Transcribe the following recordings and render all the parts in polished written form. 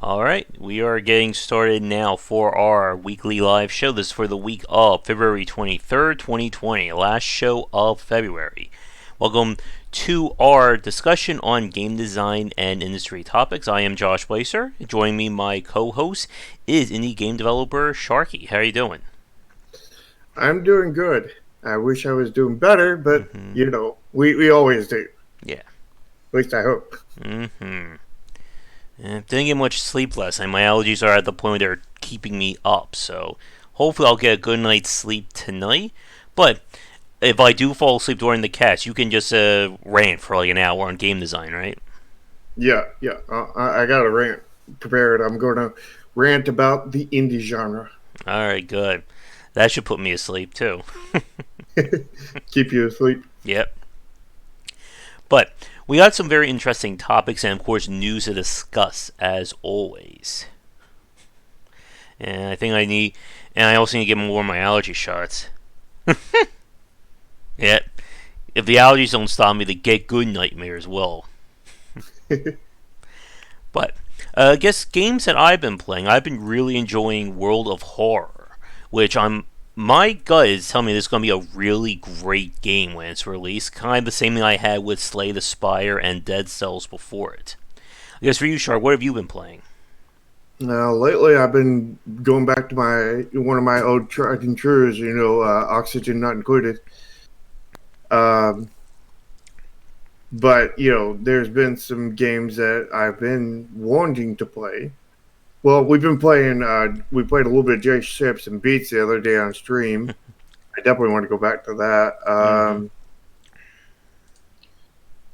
All right, we are getting started now for our weekly live show. This is for the week of February 23rd, 2020, last show of February. Welcome to our discussion on game design and industry topics. I am Josh Bycer. Joining me, my co-host is indie game developer Sharky. How are you doing? I'm doing good. I wish I was doing better, but we always do. Yeah. At least I hope. Didn't get much sleep last night. My allergies are at the point where they're keeping me up, so hopefully I'll get a good night's sleep tonight. But if I do fall asleep during the cast, you can just rant for like an hour on game design, right? Yeah. I got a rant prepared. I'm going to rant about the indie genre. All right, good. That should put me asleep too. Keep you asleep. Yep. But we got some very interesting topics and, of course, news to discuss as always. And I also need to get more of my allergy shots. Yep. If the allergies don't stop me, the get good nightmares will. But I guess games that I've been playing, I've been really enjoying World of Horror, which my gut is telling me this is going to be a really great game when it's released. Kind of the same thing I had with Slay the Spire and Dead Cells before it. I guess for you, Shark, what have you been playing? Now, lately I've been going back to one of my old tried and trues, Oxygen Not Included. But, there's been some games that I've been wanting to play. Well, we played a little bit of J Ships and Beats the other day on stream. I definitely want to go back to that.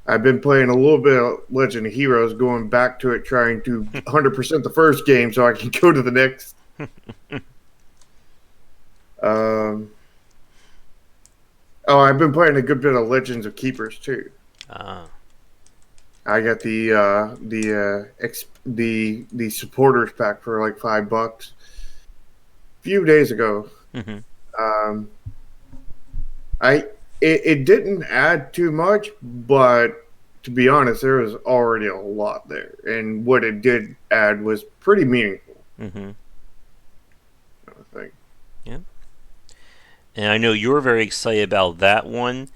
I've been playing a little bit of Legend of Heroes, going back to it, trying to 100% the first game so I can go to the next. I've been playing a good bit of Legends of Keepers too. I got the supporters pack for like $5 a few days ago. It didn't add too much, but to be honest, there was already a lot there, and what it did add was pretty meaningful. I think. Yeah. And I know you're very excited about that one,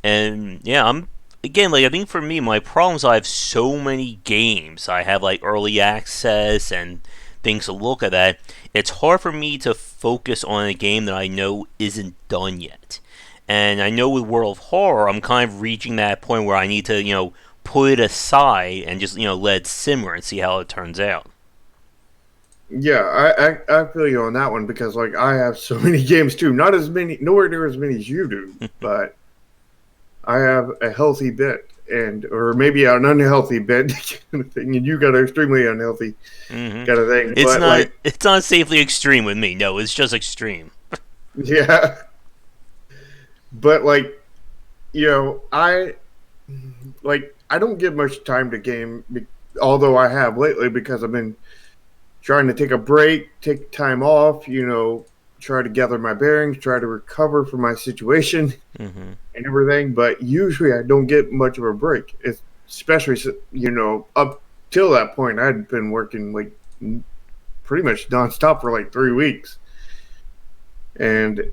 and yeah, I think for me, my problem is I have so many games. I have like early access and things to look at that. It's hard for me to focus on a game that I know isn't done yet. And I know with World of Horror, I'm kind of reaching that point where I need to, put it aside and just, let it simmer and see how it turns out. Yeah, I feel you on that one because like I have so many games too. Not as many, nowhere near as many as you do, but I have a healthy bit, or maybe an unhealthy bit kind of thing, and you got an extremely unhealthy kind of thing. It's not safely extreme with me. No, it's just extreme. Yeah, but I don't give much time to game, although I have lately because I've been trying to take a break, take time off, try to gather my bearings, try to recover from my situation and everything. But usually I don't get much of a break, especially, up till that point, I'd been working like pretty much nonstop for like 3 weeks. And,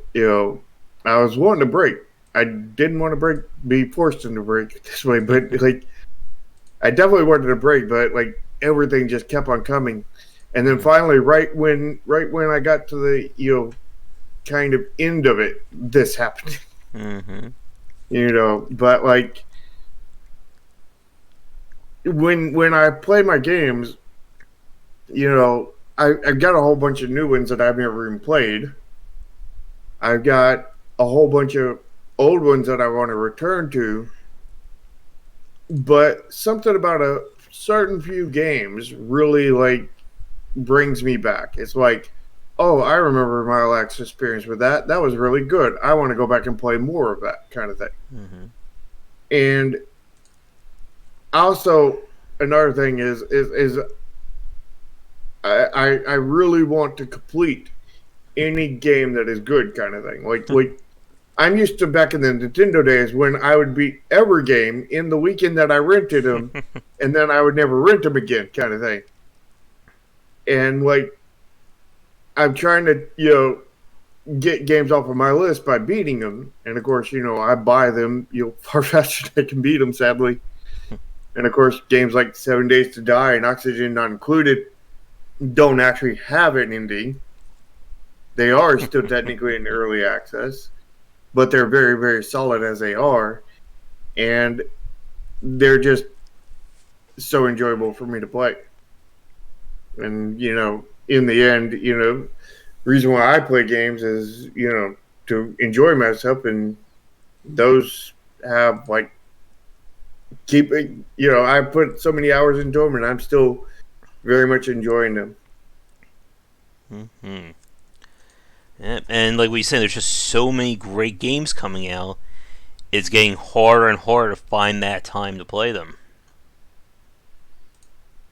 I was wanting to break. I didn't want to be forced into break this way, but like, I definitely wanted to break, but like everything just kept on coming. And then finally, right when I got to the, kind of end of it, this happened. But like when I play my games, I've got a whole bunch of new ones that I've never even played. I've got a whole bunch of old ones that I want to return to. But something about a certain few games really like brings me back. It's like, oh, I remember my last experience with that. That was really good. I want to go back and play more of that kind of thing. And also another thing is I really want to complete any game that is good kind of thing. Like I'm used to back in the Nintendo days when I would beat every game in the weekend that I rented them, and then I would never rent them again kind of thing. And like I'm trying to, get games off of my list by beating them. And of course, I buy them, far faster than I can beat them, sadly. And of course, games like 7 Days to Die and Oxygen Not Included don't actually have an ending. They are still technically in early access, but they're very, very solid as they are. And they're just so enjoyable for me to play. And, in the end, reason why I play games is, to enjoy myself. And those have like keep it, I put so many hours into them and I'm still very much enjoying them. Hmm. Yeah, and like we said, there's just so many great games coming out. It's getting harder and harder to find that time to play them.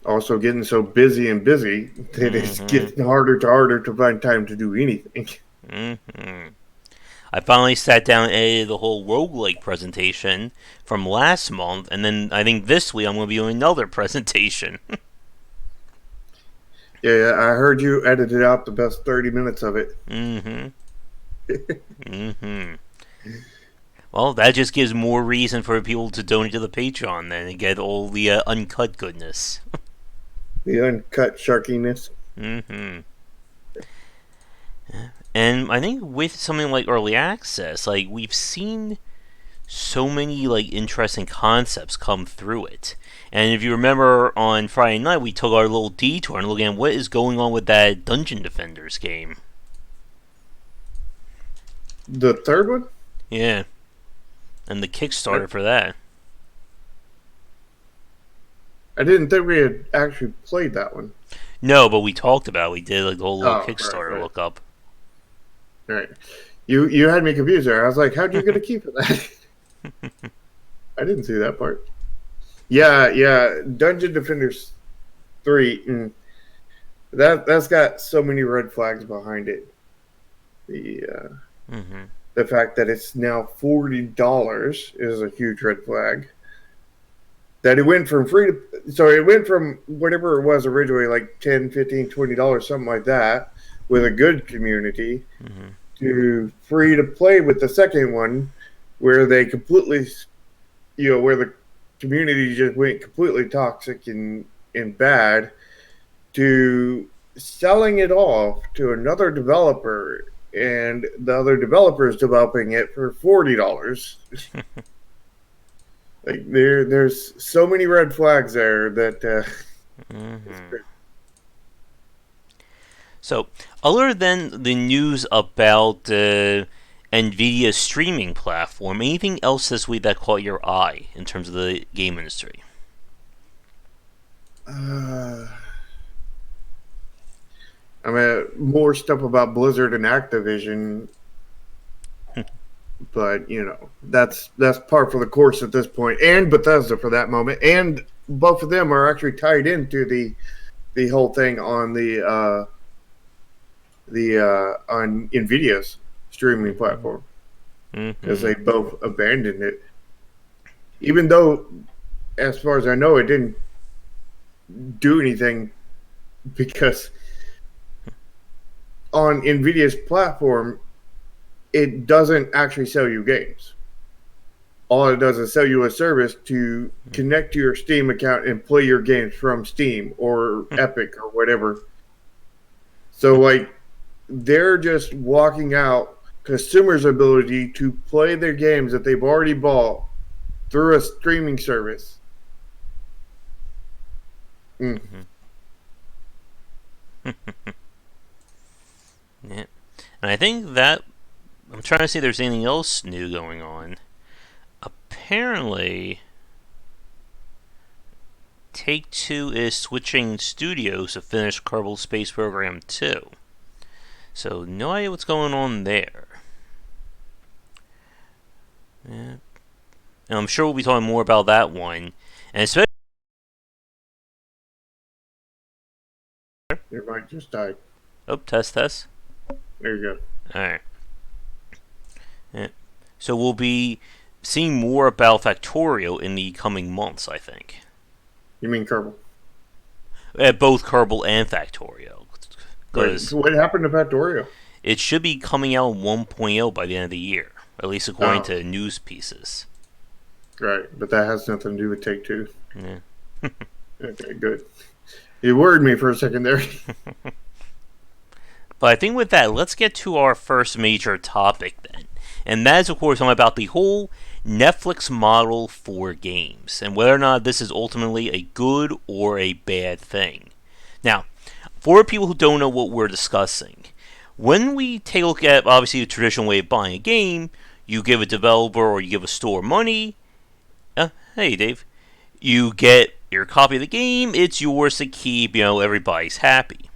Also getting so busy and busy that it's Hmm. getting harder to find time to do anything. Hmm. I finally sat down and edited the whole roguelike presentation from last month, and then I think this week I'm going to be doing another presentation. Yeah, I heard you edited out the best 30 minutes of it. Hmm. Hmm. Well, that just gives more reason for people to donate to the Patreon then and get all the uncut goodness. The uncut sharkiness. Hmm. And I think with something like early access, like we've seen so many like interesting concepts come through it. And if you remember on Friday night, we took our little detour and looking at what is going on with that Dungeon Defenders game. The third one? Yeah, and the I, Kickstarter for that. I didn't think we had actually played that one. No, but we talked about it. We did like the whole little Oh, right, Kickstarter right, lookup. right. You had me confused there. I was like, how'd you get a key for that? I didn't see that part. Yeah, yeah. Dungeon Defenders 3. That's got so many red flags behind it. The Hmm. the fact that it's now $40 is a huge red flag. That it went from free to so it went from whatever it was originally, like 10, 15, $20, something like that, with a good community, Hmm. to free to play with the second one, where they completely, where the community just went completely toxic and bad, to selling it off to another developer, and the other developer is developing it for $40. Like there's so many red flags there that it's Hmm. great. So, other than the news about Nvidia's streaming platform, anything else this week that caught your eye in terms of the game industry? Uh, I mean, more stuff about Blizzard and Activision, but that's par for the course at this point, and Bethesda for that moment, and both of them are actually tied into the whole thing on the on Nvidia's streaming platform, because Hmm. they both abandoned it, even though, as far as I know, it didn't do anything, because on Nvidia's platform it doesn't actually sell you games. All it does is sell you a service to connect to your Steam account and play your games from Steam or Epic or whatever. So like they're just walking out consumers' ability to play their games that they've already bought through a streaming service. Mm. Yeah. And I think that I'm trying to see if there's anything else new going on. Apparently, Take Two is switching studios to finish Kerbal Space Program 2. So, no idea what's going on there. Yeah. And I'm sure we'll be talking more about that one. And especially. Your mic just died. Oh, test, test. There you go. Alright. Yeah. So, we'll be seeing more about Factorio in the coming months, I think. You mean Kerbal? at both Kerbal and Factorio, Right. because So what happened to Factorio? it should be coming out 1.0 by the end of the year, at least according Oh, to news pieces. right. But that has nothing to do with Take Two. Yeah. Okay, good. You worried me for a second there. But I think with that, let's get to our first major topic then. And that is, of course, talking about the whole Netflix model for games and whether or not this is ultimately a good or a bad thing. Now, for people who don't know what we're discussing, when we take a look at obviously the traditional way of buying a game, you give a developer or you give a store money. Hey, Dave. You get your copy of the game, it's yours to keep, everybody's happy.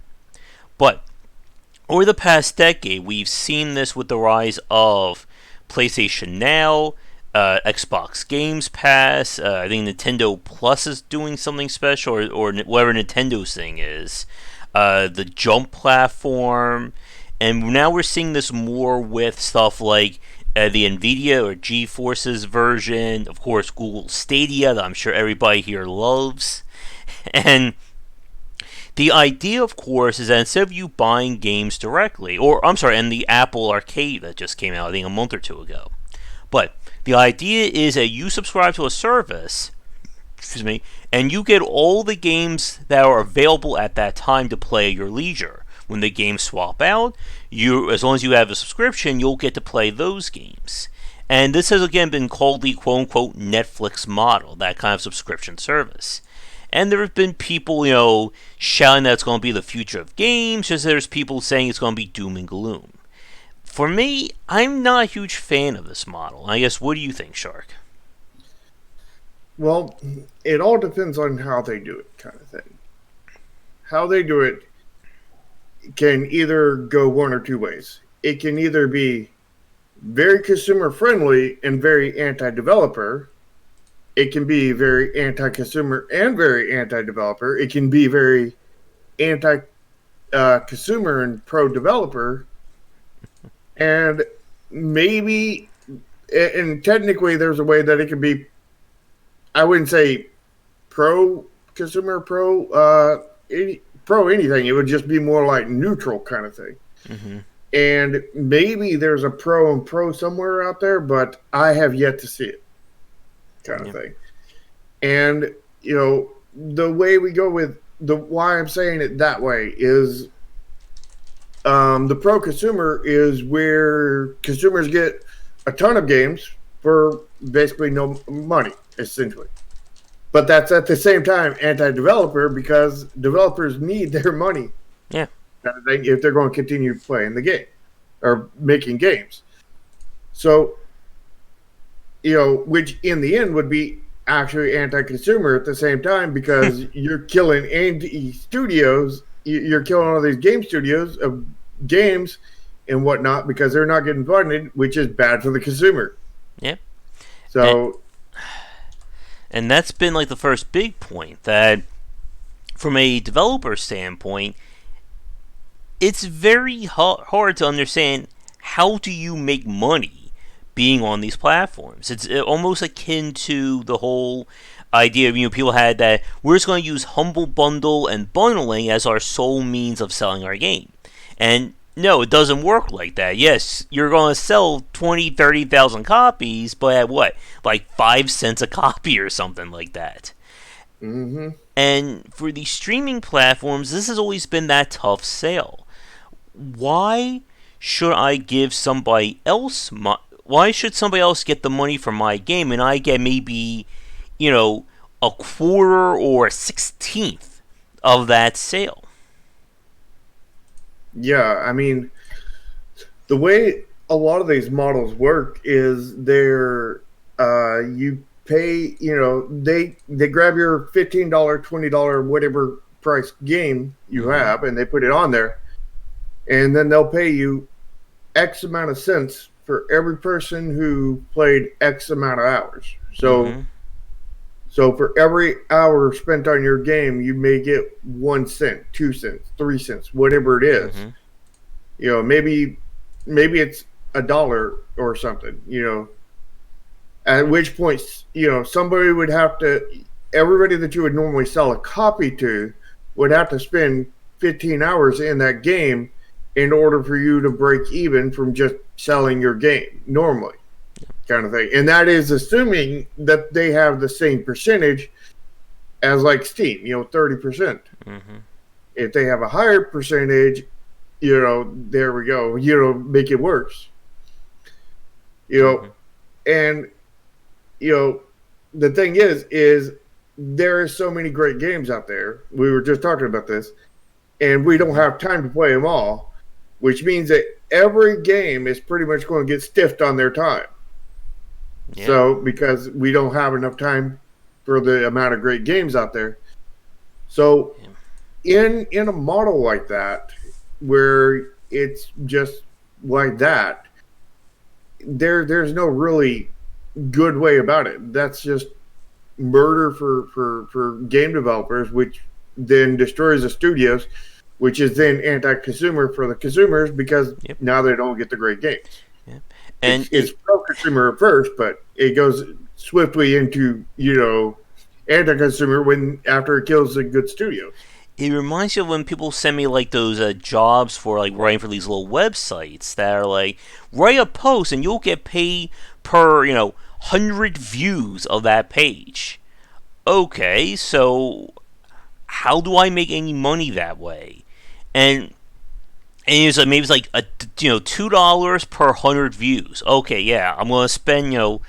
But over the past decade, we've seen this with the rise of PlayStation Now, Xbox Games Pass. I think Nintendo Plus is doing something special, or whatever Nintendo's thing is. The Jump platform, and now we're seeing this more with stuff like the Nvidia or GeForce's version. Of course, Google Stadia, that I'm sure everybody here loves, and the idea, of course, is that instead of you buying games directly, or I'm sorry, and the Apple Arcade that just came out, I think a month or two ago, but the idea is that you subscribe to a service, excuse me, and you get all the games that are available at that time to play at your leisure. When the games swap out, as long as you have a subscription, you'll get to play those games. And this has again been called the quote unquote Netflix model, that kind of subscription service. And there have been people, shouting that it's going to be the future of games, just as there's people saying it's going to be doom and gloom. For me, I'm not a huge fan of this model. I guess, what do you think, Shark? Well, it all depends on how they do it, kind of thing. How they do it can either go one or two ways. It can either be very consumer friendly and very anti developer. It can be very anti consumer and very anti developer. It can be very anti consumer and pro developer. And maybe, and technically, there's a way that it can be, I wouldn't say pro consumer, pro anything. It would just be more like neutral kind of thing. Mm-hmm. And maybe there's a pro and pro somewhere out there, but I have yet to see it, kind of thing. And the way we go with why I'm saying it that way is the pro consumer is where consumers get a ton of games for basically no money, essentially. But that's at the same time anti-developer because developers need their money. Yeah. If they're going to continue playing the game or making games. So, which in the end would be actually anti-consumer at the same time because you're killing indie studios. You're killing all these game studios of games and whatnot because they're not getting funded, which is bad for the consumer. Yeah. So, and that's been like the first big point that from a developer standpoint, it's very hard to understand how do you make money being on these platforms. It's almost akin to the whole idea of people had that we're just going to use Humble Bundle and bundling as our sole means of selling our game. And no, it doesn't work like that. Yes, you're going to sell 20, 30,000 copies, but at what? Like 5 cents a copy or something like that. mm-hmm. And for the streaming platforms, this has always been that tough sale. Why should I give somebody else why should somebody else get the money for my game and I get maybe, a quarter or a 16th of that sale? Yeah, I mean, the way a lot of these models work is you pay, they grab your $15, $20, whatever price game you have, and they put it on there, and then they'll pay you X amount of cents for every person who played X amount of hours. So for every hour spent on your game, you may get 1 cent, 2 cents, 3 cents, whatever it is. Maybe it's $1 or something. At which point, somebody would have to. Everybody that you would normally sell a copy to would have to spend 15 hours in that game in order for you to break even from just selling your game normally, kind of thing. And that is assuming that they have the same percentage as like Steam, 30%. Mm-hmm. If they have a higher percentage, there we go, make it worse. Mm-hmm. And the thing is there is so many great games out there. We were just talking about this, and we don't have time to play them all, which means that every game is pretty much going to get stiffed on their time. Yeah. So because we don't have enough time for the amount of great games out there. So in a model like that, where it's just like that, there's no really good way about it. That's just murder for game developers, which then destroys the studios, which is then anti-consumer for the consumers because now they don't get the great games. Yep. And it's pro-consumer at first, but it goes swiftly into anti-consumer after it kills the good studios. It reminds you of when people send me like those jobs for like writing for these little websites that are like, write a post and you'll get paid per 100 views of that page. Okay, so how do I make any money that way? And it's like, maybe it's like $2 per 100 views. Okay, yeah, I'm gonna spend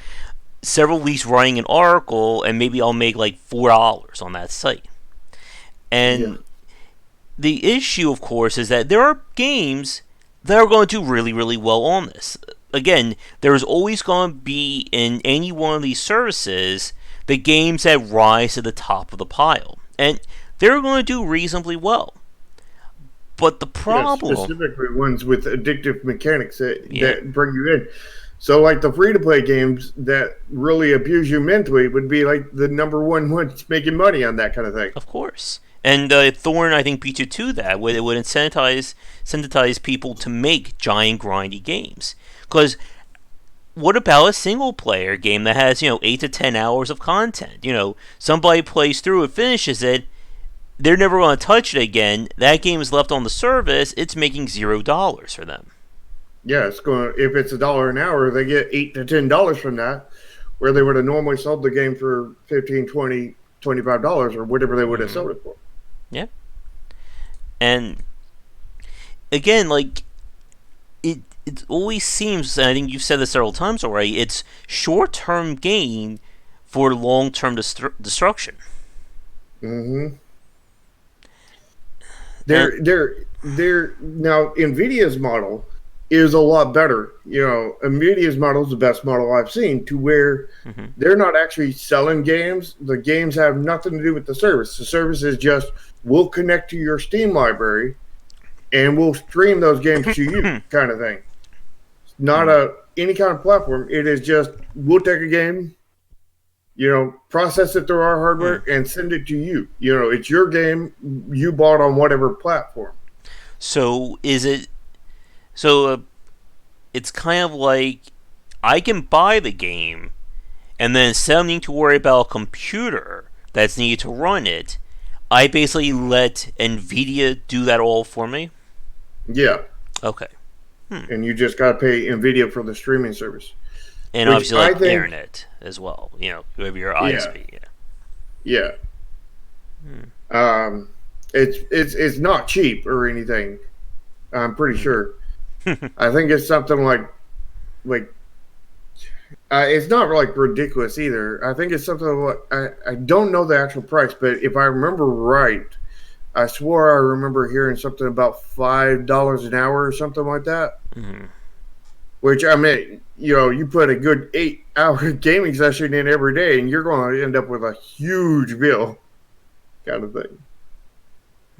several weeks writing an article, and maybe I'll make like $4 on that site. And the issue, of course, is that there are games that are going to do really, really well on this. Again, there's always going to be in any one of these services the games that rise to the top of the pile, and they're going to do reasonably well. But the problem, specifically ones with addictive mechanics that bring you in. So, like the free-to-play games that really abuse you mentally would be like the number one ones making money on that kind of thing. Of course. And Thorn, I think, beat you to that, where it would incentivize people to make giant, grindy games. Because what about a single-player game that has, 8 to 10 hours of content? Somebody plays through it, finishes it, they're never going to touch it again. That game is left on the service. It's making $0 for them. Yeah, if it's $1 an hour, they get $8 to $10 from that, where they would have normally sold the game for $15, $20, $25 or whatever they would have sold it for. Yeah. And again, like it always seems, and I think you've said this several times already, it's short-term gain for long-term destruction. Mm-hmm. Now Nvidia's model is a lot better. Nvidia's model is the best model I've seen, to where they're not actually selling games. The games have nothing to do with the service. The service is just, we'll connect to your Steam library and we'll stream those games to you kind of thing. Not any kind of platform. It is just, we'll take a game, process it through our hardware and send it to you. It's your game you bought on whatever platform. So is it? So it's kind of like I can buy the game, and then instead of needing to worry about a computer that's needed to run it, I basically let Nvidia do that all for me. Yeah. Okay. And you just got to pay Nvidia for the streaming service. And obviously, like internet as well. Whoever your ISP. Yeah. It's not cheap or anything. I'm pretty sure. I think it's something like it's not like ridiculous either. I think it's something like, I don't know the actual price, but if I remember right, I swore I remember hearing something about $5 an hour or something like that. Mm-hmm. Which, I mean, you put a good 8-hour gaming session in every day, and you're going to end up with a huge bill, kind of thing.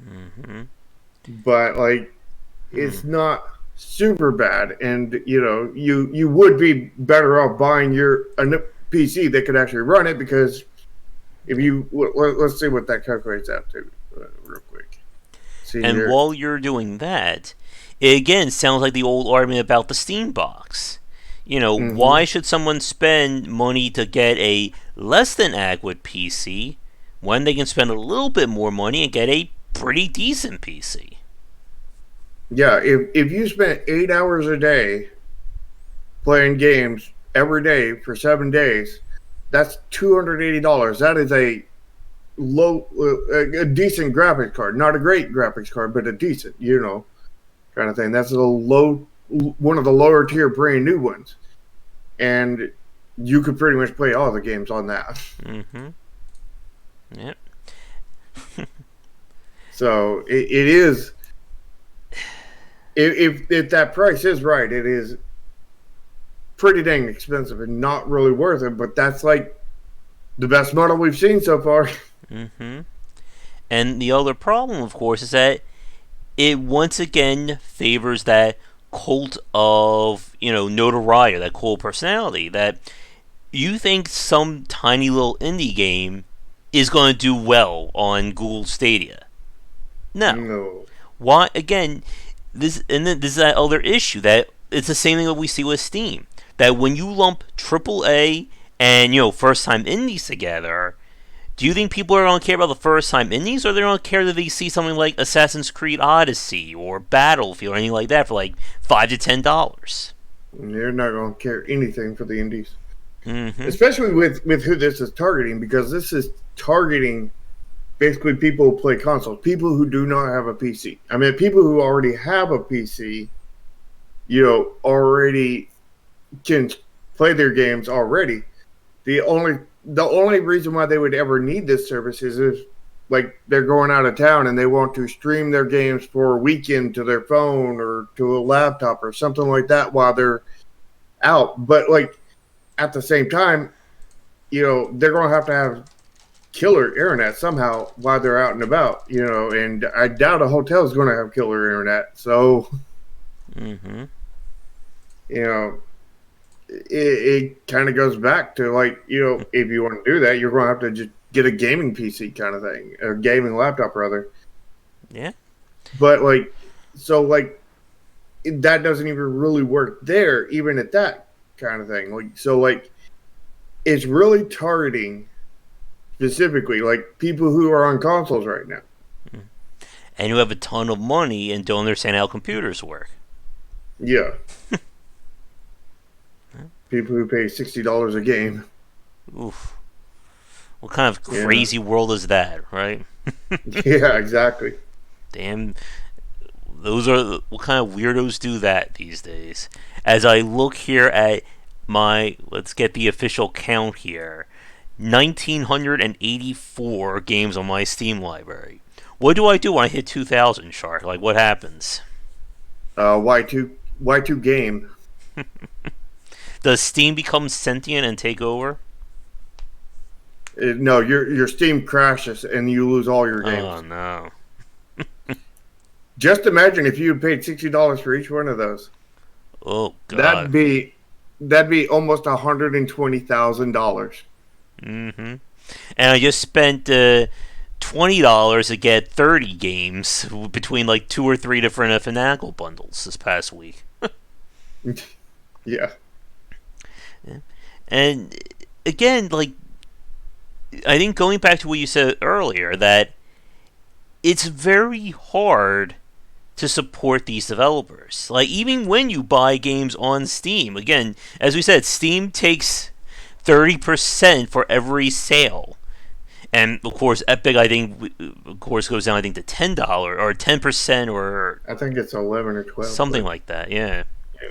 Mm-hmm. But it's not super bad, and you would be better off buying a PC that could actually run it, because if you let's see what that calculates out to real quick. While you're doing that, it again sounds like the old argument about the Steam box. Why should someone spend money to get a less than adequate PC when they can spend a little bit more money and get a pretty decent PC. Yeah, if you spent 8 hours a day playing games every day for 7 days, that's $280. That is a a decent graphics card, not a great graphics card, but a decent, kind of thing. That's a low, one of the lower tier brand new ones, and you could pretty much play all the games on that. Mm-hmm. Yep. So it is, if that price is right, it is pretty dang expensive and not really worth it. But that's like the best model we've seen so far. Mm-hmm. And the other problem, of course, is that it once again favors that cult of, notoriety, that cool personality, that you think some tiny little indie game is going to do well on Google Stadia. No. No. Why? Again, this is that other issue that it's the same thing that we see with Steam. That when you lump AAA and first time indies together, do you think people are going to care about the first time indies, or they're going to care that they see something like Assassin's Creed Odyssey or Battlefield or anything like that for like $5 to $10? You're not going to care anything for the indies, Mm-hmm. especially with who this is targeting, because this is targeting basically people who play consoles, people who do not have a PC. I mean, people who already have a PC, already can play their games already. The only reason why they would ever need this service is if like they're going out of town and they want to stream their games for a weekend to their phone or to a laptop or something like that while they're out. But like at the same time, they're going to have killer internet somehow while they're out and about, and I doubt a hotel is going to have killer internet. So, Mm-hmm. you know, it kind of goes back to like, if you want to do that, you're going to have to just get a gaming PC kind of thing, a gaming laptop rather. Yeah. But like, so like that doesn't even really work there, even at that kind of thing. Like, so like it's really targeting specifically like people who are on consoles right now. And you have a ton of money and don't understand how computers work. Yeah. People who pay $60 a game. Oof. What kind of crazy world is that, right? Yeah, exactly. Damn. What kind of weirdos do that these days? As I look here at let's get the official count here, 1,984 games on my Steam library. What do I do when I hit 2,000, Shark? Like, what happens? Y2 game. Does Steam become sentient and take over? No, your Steam crashes and you lose all your games. Oh, no. Just imagine if you had paid $60 for each one of those. Oh, God. That'd be almost $120,000. Mm-hmm. And I just spent $20 to get 30 games between like 2 or 3 different Fanatical bundles this past week. Yeah. And again, like, I think going back to what you said earlier, that it's very hard to support these developers. Like, even when you buy games on Steam, again, as we said, Steam takes 30% for every sale. And of course, Epic, I think, of course, goes down, I think, to $10 or 10%, or I think it's 11 or 12. something like that. Yeah. Yeah.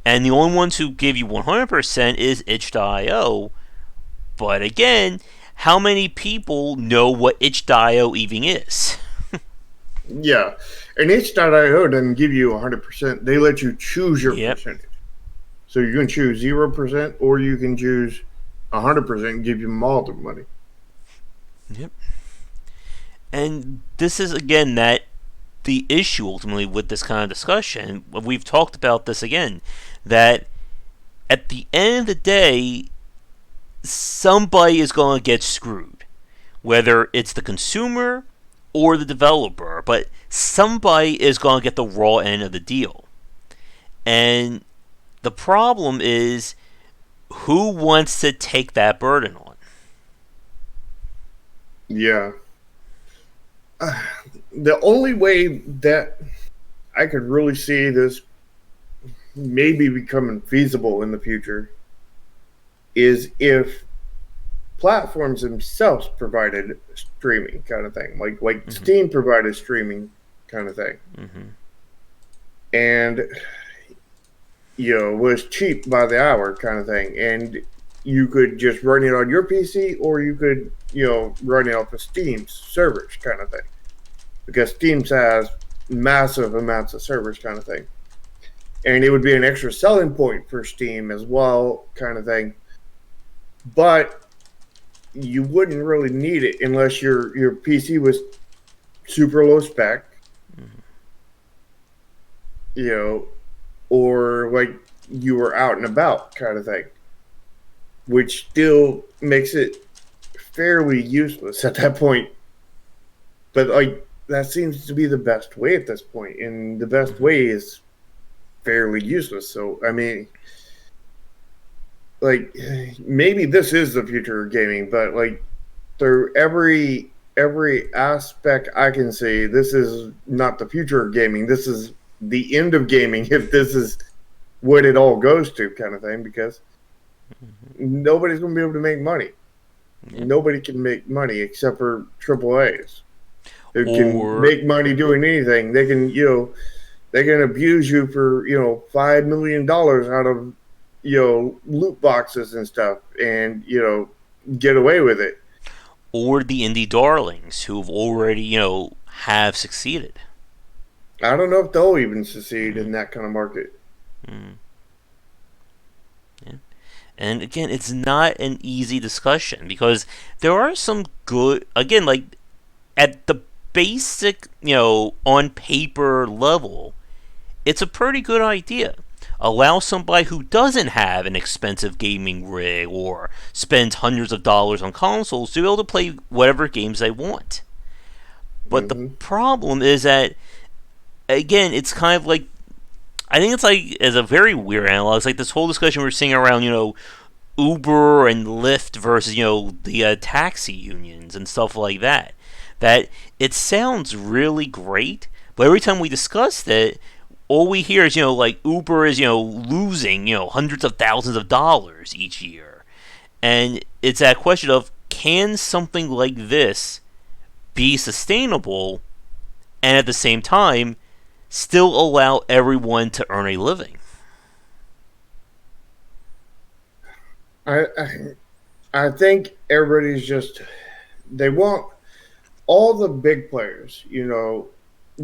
And the only ones who give you 100% is itch.io. But again, how many people know what itch.io even is? Yeah. And itch.io doesn't give you 100%. They let you choose your Yep. percentage. So you can choose 0% or you can choose 100% and give them all the money. Yep. And this is, again, the issue ultimately with this kind of discussion. We've talked about this again, that at the end of the day, somebody is going to get screwed. Whether it's the consumer or the developer, but somebody is going to get the raw end of the deal. And the problem is, who wants to take that burden on? Yeah. the only way that I could really see this maybe becoming feasible in the future is if platforms themselves provided streaming kind of thing, like Mm-hmm. Steam provided streaming kind of thing, Mm-hmm. and was cheap by the hour kind of thing, and you could just run it on your PC or you could run it off of Steam's servers kind of thing, because Steam has massive amounts of servers kind of thing, and it would be an extra selling point for Steam as well kind of thing, but you wouldn't really need it unless your PC was super low spec, Mm-hmm. you know, or like you were out and about kind of thing, which still makes it fairly useless at that point. But like that seems to be the best way at this point, and the best Mm-hmm. way is fairly useless. So I mean, like maybe this is the future of gaming, but like through every aspect I can see, this is not the future of gaming. This is the end of gaming if this is what it all goes to, kind of thing. Because Mm-hmm. nobody's going to be able to make money. Yeah. Nobody can make money except for triple A's who can Or make money doing anything. They can they can abuse you for $5 million out of loot boxes and stuff, and get away with it. or the indie darlings who've already, have succeeded. I don't know if they'll even succeed Mm-hmm. in that kind of market. Mm-hmm. Yeah. And again, it's not an easy discussion because there are some good, again, like at the basic, on paper level, it's a pretty good idea. Allow somebody who doesn't have an expensive gaming rig or spends hundreds of dollars on consoles to be able to play whatever games they want. But the Hmm. problem is that, again, it's kind of like, I think it's like, as a very weird analog, it's like this whole discussion we're seeing around, Uber and Lyft versus the taxi unions and stuff like that. That it sounds really great, but every time we discuss it, all we hear is like Uber is losing hundreds of thousands of dollars each year, and it's that question of can something like this be sustainable and at the same time still allow everyone to earn a living. I, I I think everybody's just they want all the big players,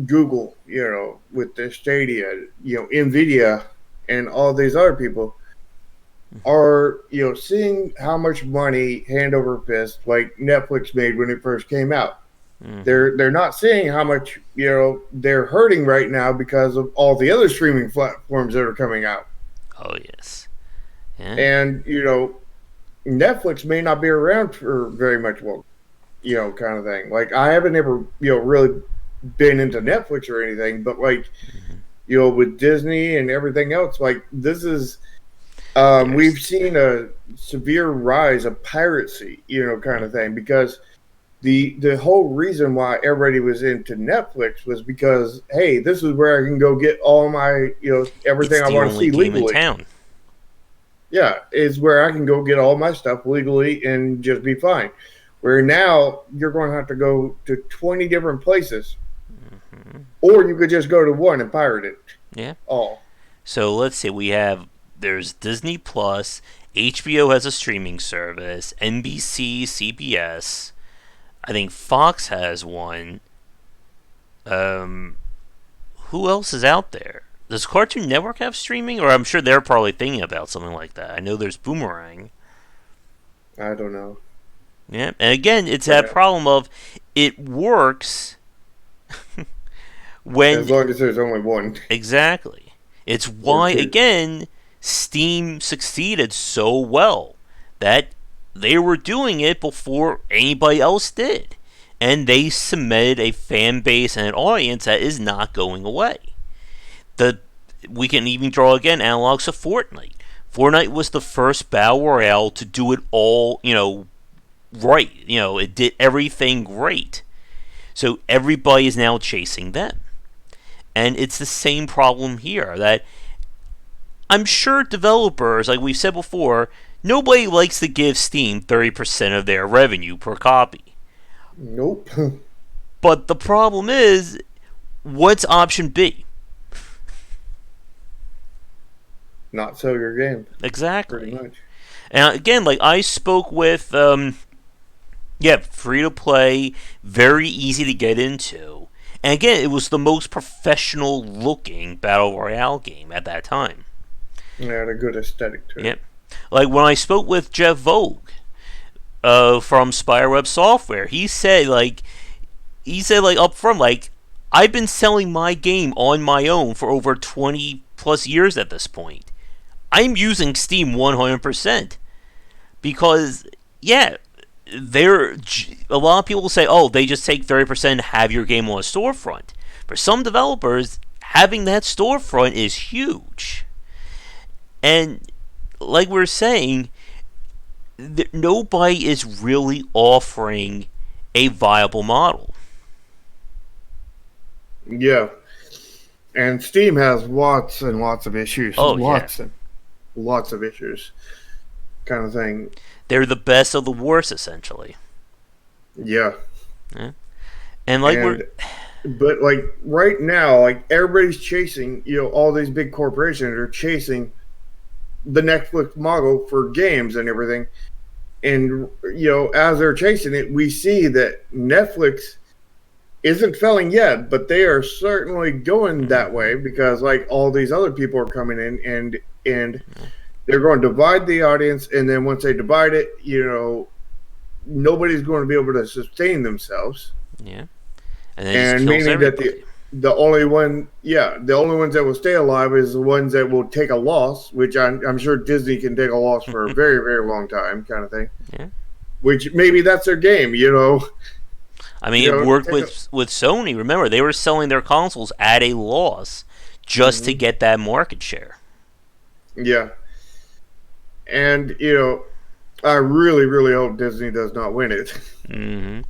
Google, with their Stadia, Nvidia, and all these other people are seeing how much money hand over fist like Netflix made when it first came out. Mm-hmm. They're not seeing how much they're hurting right now because of all the other streaming platforms that are coming out, Oh yes, yeah. and Netflix may not be around for very much longer, kind of thing. Like I haven't ever really been into Netflix or anything, but like Mm-hmm. with Disney and everything else, like this is we've There's seen a severe rise of piracy, kind of mm-hmm. thing, because the whole reason why everybody was into Netflix was because hey, this is where I can go get all my It's everything I the want to only see game in legally. town. Yeah, is where I can go get all my stuff legally and just be fine. Where now you're going to have to go to 20 different places, Mm-hmm. or you could just go to one and pirate it Yeah. all. So let's see. There's Disney Plus. HBO has a streaming service. NBC, CBS. I think Fox has one. Um, who else is out there? Does Cartoon Network have streaming? Or I'm sure they're probably thinking about something like that. I know there's Boomerang. I don't know. Yeah, and again, it's But that problem of it works when as long as there's only one exactly. It's or why two. again Steam succeeded so well that they were doing it before anybody else did, and they cemented a fan base and an audience that is not going away. The we can even draw again analogs of Fortnite. Fortnite was the first battle royale to do it all, right. It did everything great. So everybody is now chasing them. And it's the same problem here that I'm sure developers, like we've said before, nobody likes to give Steam 30% of their revenue per copy. Nope. But the problem is, what's option B? Not sell your game. Pretty Exactly. much. And again, like I spoke with, free to play, very easy to get into. And again, it was the most professional looking Battle Royale game at that time. It had a good aesthetic to it. Yep. Like when I spoke with Jeff Vogue from Spireweb Software, he said like up front, like I've been selling my game on my own for over 20 plus years at this point. I'm using Steam 100% because yeah, there a lot of people say, oh, they just take 30% and have your game on a storefront. For some developers, having that storefront is huge. And like we're saying, nobody is really offering a viable model. Yeah. And Steam has lots and lots of issues. Oh yeah, Lots and lots of issues. Kind of thing. they're the best of the worst, essentially. Yeah. Yeah. And like And but like right now, like everybody's chasing, all these big corporations are chasing the Netflix model for games and everything. And as they're chasing it, we see that Netflix isn't failing yet, but they are certainly going that way because like all these other people are coming in and they're going to divide the audience, and then once they divide it, nobody's going to be able to sustain themselves. yeah, and then it just kills Meaning everybody. that the only ones that will stay alive is the ones that will take a loss, which I'm sure Disney can take a loss for a very, very long time, kind of thing. Yeah. Which maybe that's their game, I mean, it worked with Sony. Remember, they were selling their consoles at a loss just to get that market share. Yeah. And, I really, really hope Disney does not win it. Mm-hmm.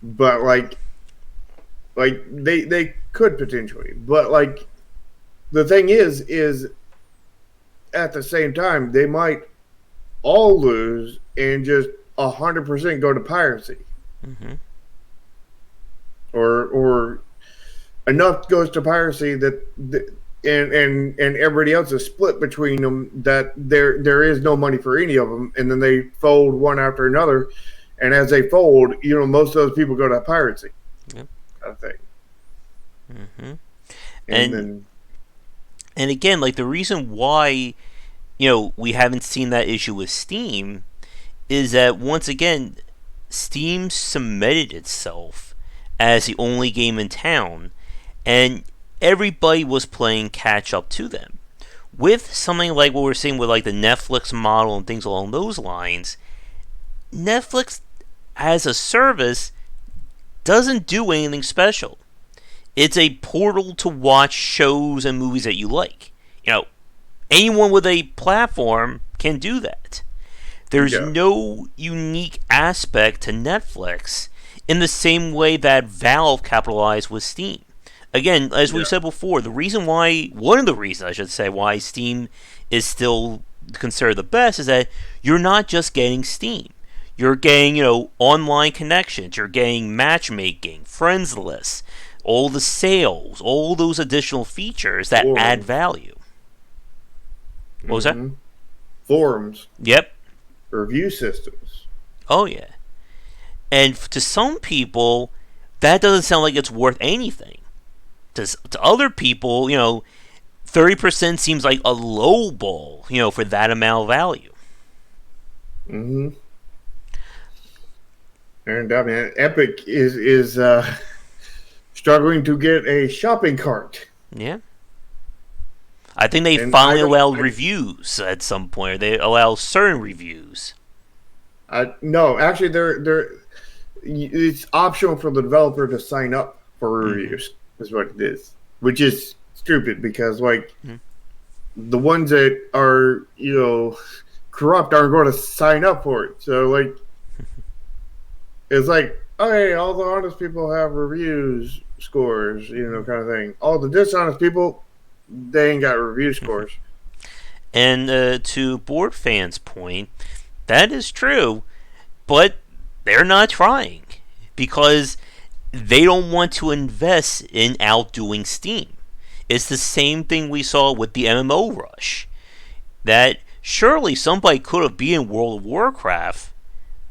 But, like they could potentially. But, like, the thing is at the same time, they might all lose and just 100% go to piracy. Mm-hmm. Or enough goes to piracy that and everybody else is split between them that there is no money for any of them, and then they fold one after another, and as they fold, most of those people go to piracy. Yep. I think. Mm-hmm. And and again, like the reason why we haven't seen that issue with Steam is that once again, Steam cemented itself as the only game in town, and everybody was playing catch up to them. With something like what we're seeing with like the Netflix model and things along those lines, Netflix as a service doesn't do anything special. It's a portal to watch shows and movies that you like. Anyone with a platform can do that. There's no unique aspect to Netflix in the same way that Valve capitalized with Steam. Again, as we've said before, one of the reasons I should say why Steam is still considered the best is that you're not just getting Steam. You're getting, online connections, you're getting matchmaking, friends lists, all the sales, all those additional features that add value. What was that? Forums. Yep. Review systems. Oh, yeah. And to some people, that doesn't sound like it's worth anything. To other people, 30% seems like a low ball, for that amount of value. Mm-hmm. And I mean, Epic is struggling to get a shopping cart. Yeah. I think they finally allowed reviews at some point. Or they allow certain reviews. No, actually, it's optional for the developer to sign up for reviews. Is what it is, which is stupid because the ones that are corrupt aren't going to sign up for it. So like, it's like oh, hey, all the honest people have reviews scores, kind of thing. All the dishonest people, they ain't got review scores. And to board fans' point, that is true, but they're not trying because they don't want to invest in outdoing Steam. It's the same thing we saw with the MMO rush. That surely somebody could have been World of Warcraft,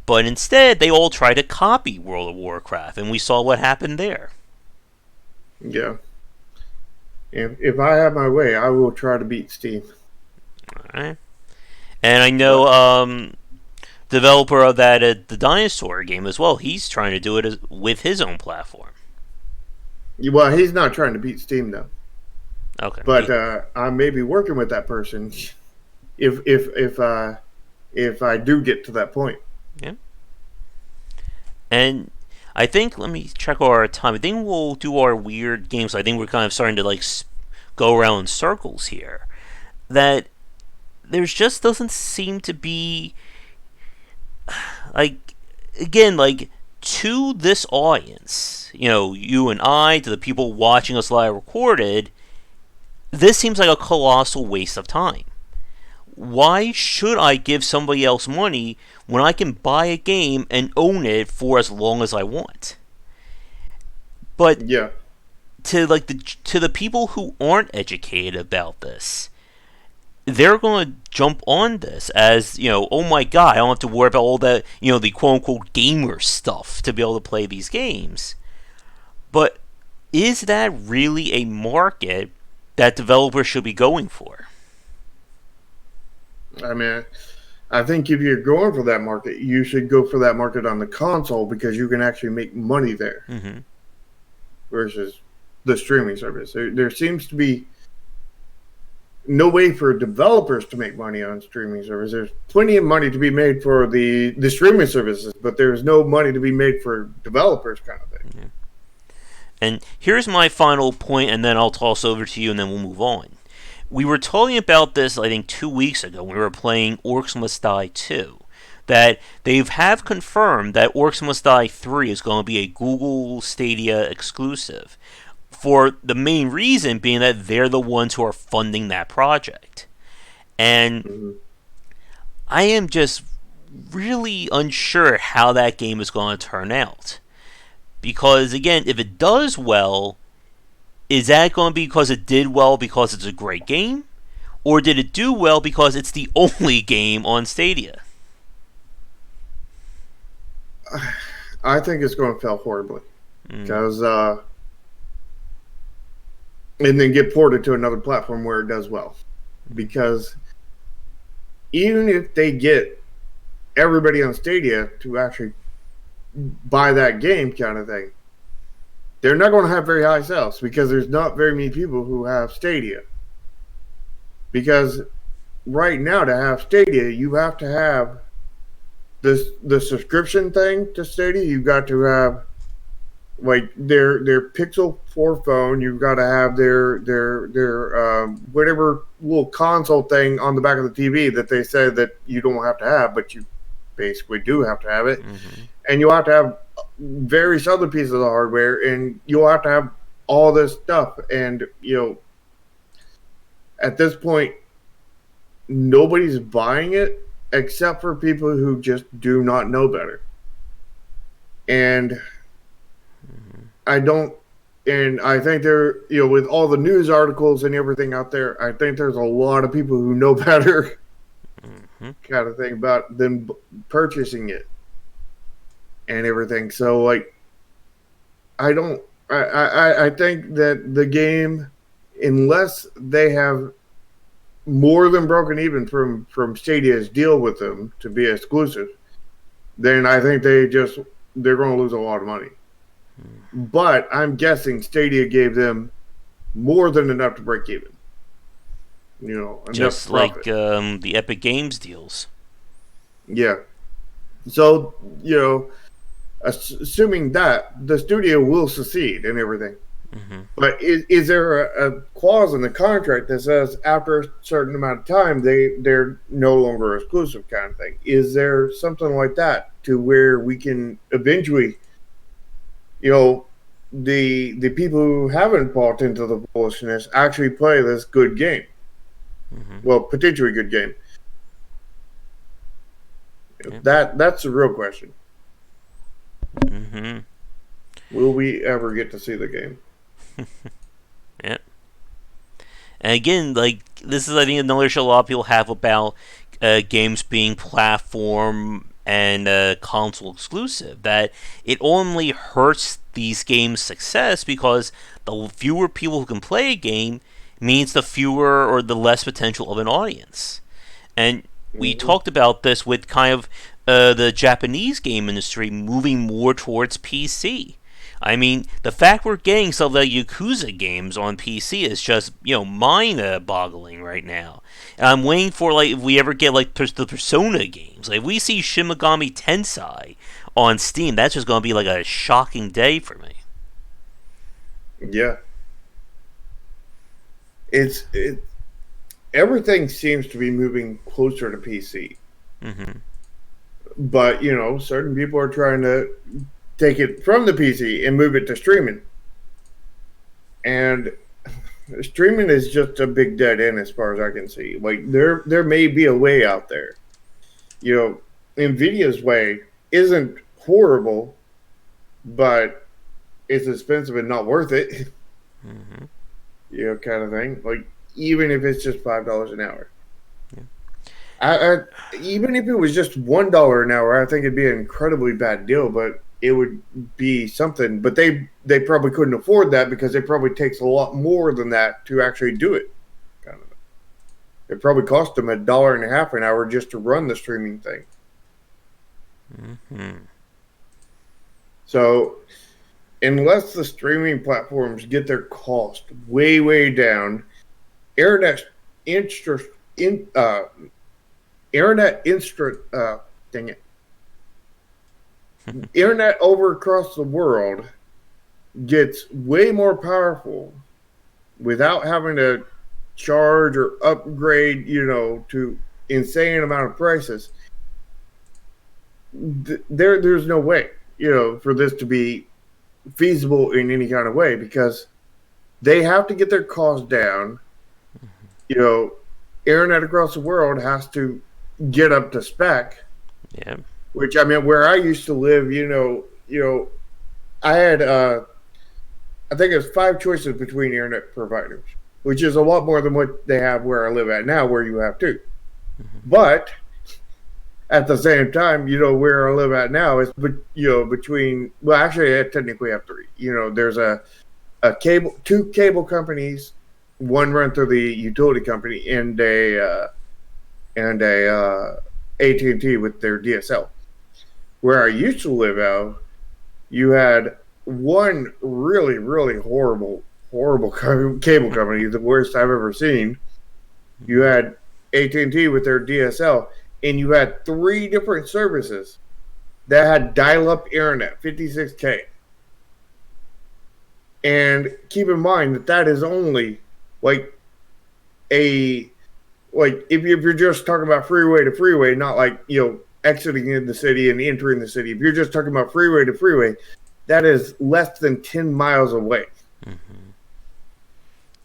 but instead they all tried to copy World of Warcraft, and we saw what happened there. Yeah. If I have my way, I will try to beat Steam. Alright. And I know But developer of that the dinosaur game as well. He's trying to do it with his own platform. well, he's not trying to beat Steam though. Okay. But I may be working with that person if I do get to that point. Yeah. And I think let me check our time. I think we'll do our weird games. I think we're kind of starting to go around in circles here. That there's just doesn't seem to be like again like to this audience, you and I, to the people watching us live recorded, this seems like a colossal waste of time. Why should I give somebody else money when I can buy a game and own it for as long as I want? But Yeah. to the people who aren't educated about this, they're going to jump on this as, oh my god, I don't have to worry about all that, the quote unquote gamer stuff to be able to play these games. But is that really a market that developers should be going for? I mean, I think if you're going for that market, you should go for that market on the console because you can actually make money there Mm-hmm. versus the streaming service. There seems to be no way for developers to make money on streaming service. There's plenty of money to be made for the streaming services, but there's no money to be made for developers kind of thing. Yeah. And here's my final point, and then I'll toss over to you, and then we'll move on. We were talking about this, I think, 2 weeks ago when we were playing Orcs Must Die 2. That they have confirmed that Orcs Must Die 3 is going to be a Google Stadia exclusive. For the main reason being that they're the ones who are funding that project. And Mm-hmm. I am just really unsure how that game is going to turn out. Because, again, if it does well, is that going to be because it did well because it's a great game? Or did it do well because it's the only game on Stadia? I think it's going to fail horribly because, and then get ported to another platform where it does well. Because even if they get everybody on Stadia to actually buy that game kind of thing, they're not going to have very high sales because there's not very many people who have Stadia. Because right now to have Stadia, you have to have the subscription thing to Stadia. You've got to have like their Pixel 4 phone. You've got to have their whatever little console thing on the back of the TV that they say that you don't have to have, but you basically do have to have it. Mm-hmm. And you'll have to have various other pieces of hardware, and you'll have to have all this stuff. And at this point, nobody's buying it except for people who just do not know better. And I don't, and I think there, with all the news articles and everything out there, I think there's a lot of people who know better kind of thing about them purchasing it and everything. So like, I think that the game, unless they have more than broken even from Stadia's deal with them to be exclusive, then I think they're going to lose a lot of money. But I'm guessing Stadia gave them more than enough to break even. Just enough like profit. the Epic Games deals. Yeah. So, assuming that the studio will succeed and everything. Mm-hmm. But is there a clause in the contract that says after a certain amount of time they're no longer exclusive kind of thing? Is there something like that to where we can eventually you know, the people who haven't bought into the bullishness actually play this good game. Hmm. Well, potentially good game. Yeah. That's the real question. Hmm. Will we ever get to see the game? Yeah. And again, like this is I think another issue a lot of people have about games being platform and console exclusive. That it only hurts these games' success because the fewer people who can play a game means the fewer or the less potential of an audience. And we Hmm. talked about this with kind of the Japanese game industry moving more towards PC. I mean, the fact we're getting some of the Yakuza games on PC is just, mind-boggling right now. And I'm waiting for, like, if we ever get, like, the Persona games. Like, if we see Shin Megami Tensei on Steam, that's just going to be, like, a shocking day for me. Yeah, it everything seems to be moving closer to PC. Mm-hmm. But certain people are trying to take it from the PC and move it to streaming. And streaming is just a big dead end as far as I can see. Like there may be a way out there. You know, Nvidia's way isn't horrible, but it's expensive and not worth it. Mm-hmm. Kind of thing. Like even if it's just $5 an hour. Yeah. I even if it was just $1 an hour, I think it'd be an incredibly bad deal, but it would be something. But they probably couldn't afford that because it probably takes a lot more than that to actually do it. Kind of. It probably cost them $1.50 an hour just to run the streaming thing. Mm-hmm. So unless the streaming platforms get their cost way down, internet insta in internet insta dang it internet over across the world gets way more powerful without having to charge or upgrade, to insane amount of prices. There's no way, for this to be feasible in any kind of way because they have to get their costs down. You know, internet across the world has to get up to spec. Yeah. Which I mean, where I used to live, I had I think it was five choices between internet providers, which is a lot more than what they have where I live at now, where you have two. Mm-hmm. But at the same time, where I live at now is, between. Well, actually, I technically have three. There's two cable companies, one run through the utility company, and a AT&T with their DSL. Where I used to live out, you had one really horrible cable company, the worst I've ever seen. You had AT&T with their DSL, and you had three different services that had dial-up internet, 56K. And keep in mind that is only like a if you're just talking about freeway to freeway, not like exiting in the city and entering the city. If you're just talking about freeway to freeway, that is less than 10 miles away. Mm-hmm.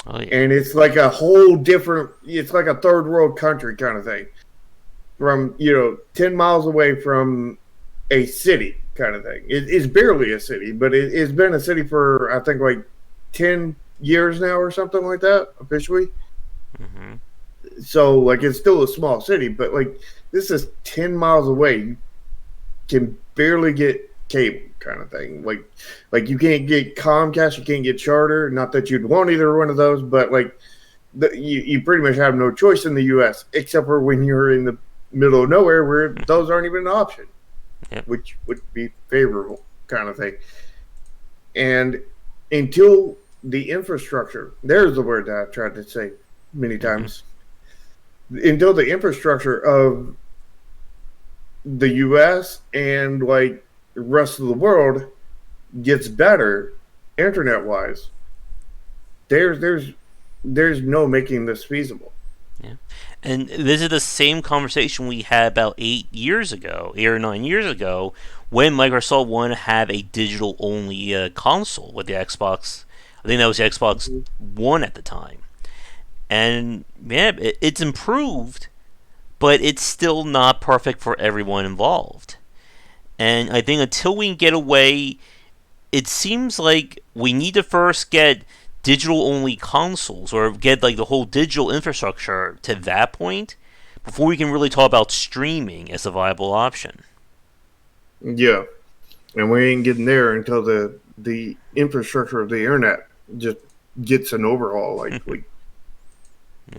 Oh yeah. And it's like a whole different, it's like a third world country kind of thing. From, 10 miles away from a city kind of thing. It's barely a city, but it's been a city for, I think, like 10 years now or something like that, officially. Mm-hmm. So, like, it's still a small city, but, like, this is 10 miles away. You can barely get cable kind of thing. Like you can't get Comcast, you can't get Charter. Not that you'd want either one of those, but, like, you pretty much have no choice in the U.S. except for when you're in the middle of nowhere where those aren't even an option, Yep. which would be favorable kind of thing. And until the infrastructure, there's the word that I've tried to say many Mm-hmm. times, until the infrastructure of the U.S. and like the rest of the world gets better, internet wise, there's no making this feasible. Yeah. And this is the same conversation we had about 8 years ago, 8 or 9 years ago, when Microsoft wanted to have a digital only console with the Xbox. I think that was the Xbox Mhm. One at the time. And yeah, it's improved, but it's still not perfect for everyone involved. And I think until we can get away, it seems like we need to first get digital only consoles or get like the whole digital infrastructure to that point before we can really talk about streaming as a viable option. Yeah, and we ain't getting there until the infrastructure of the internet just gets an overhaul. Yeah.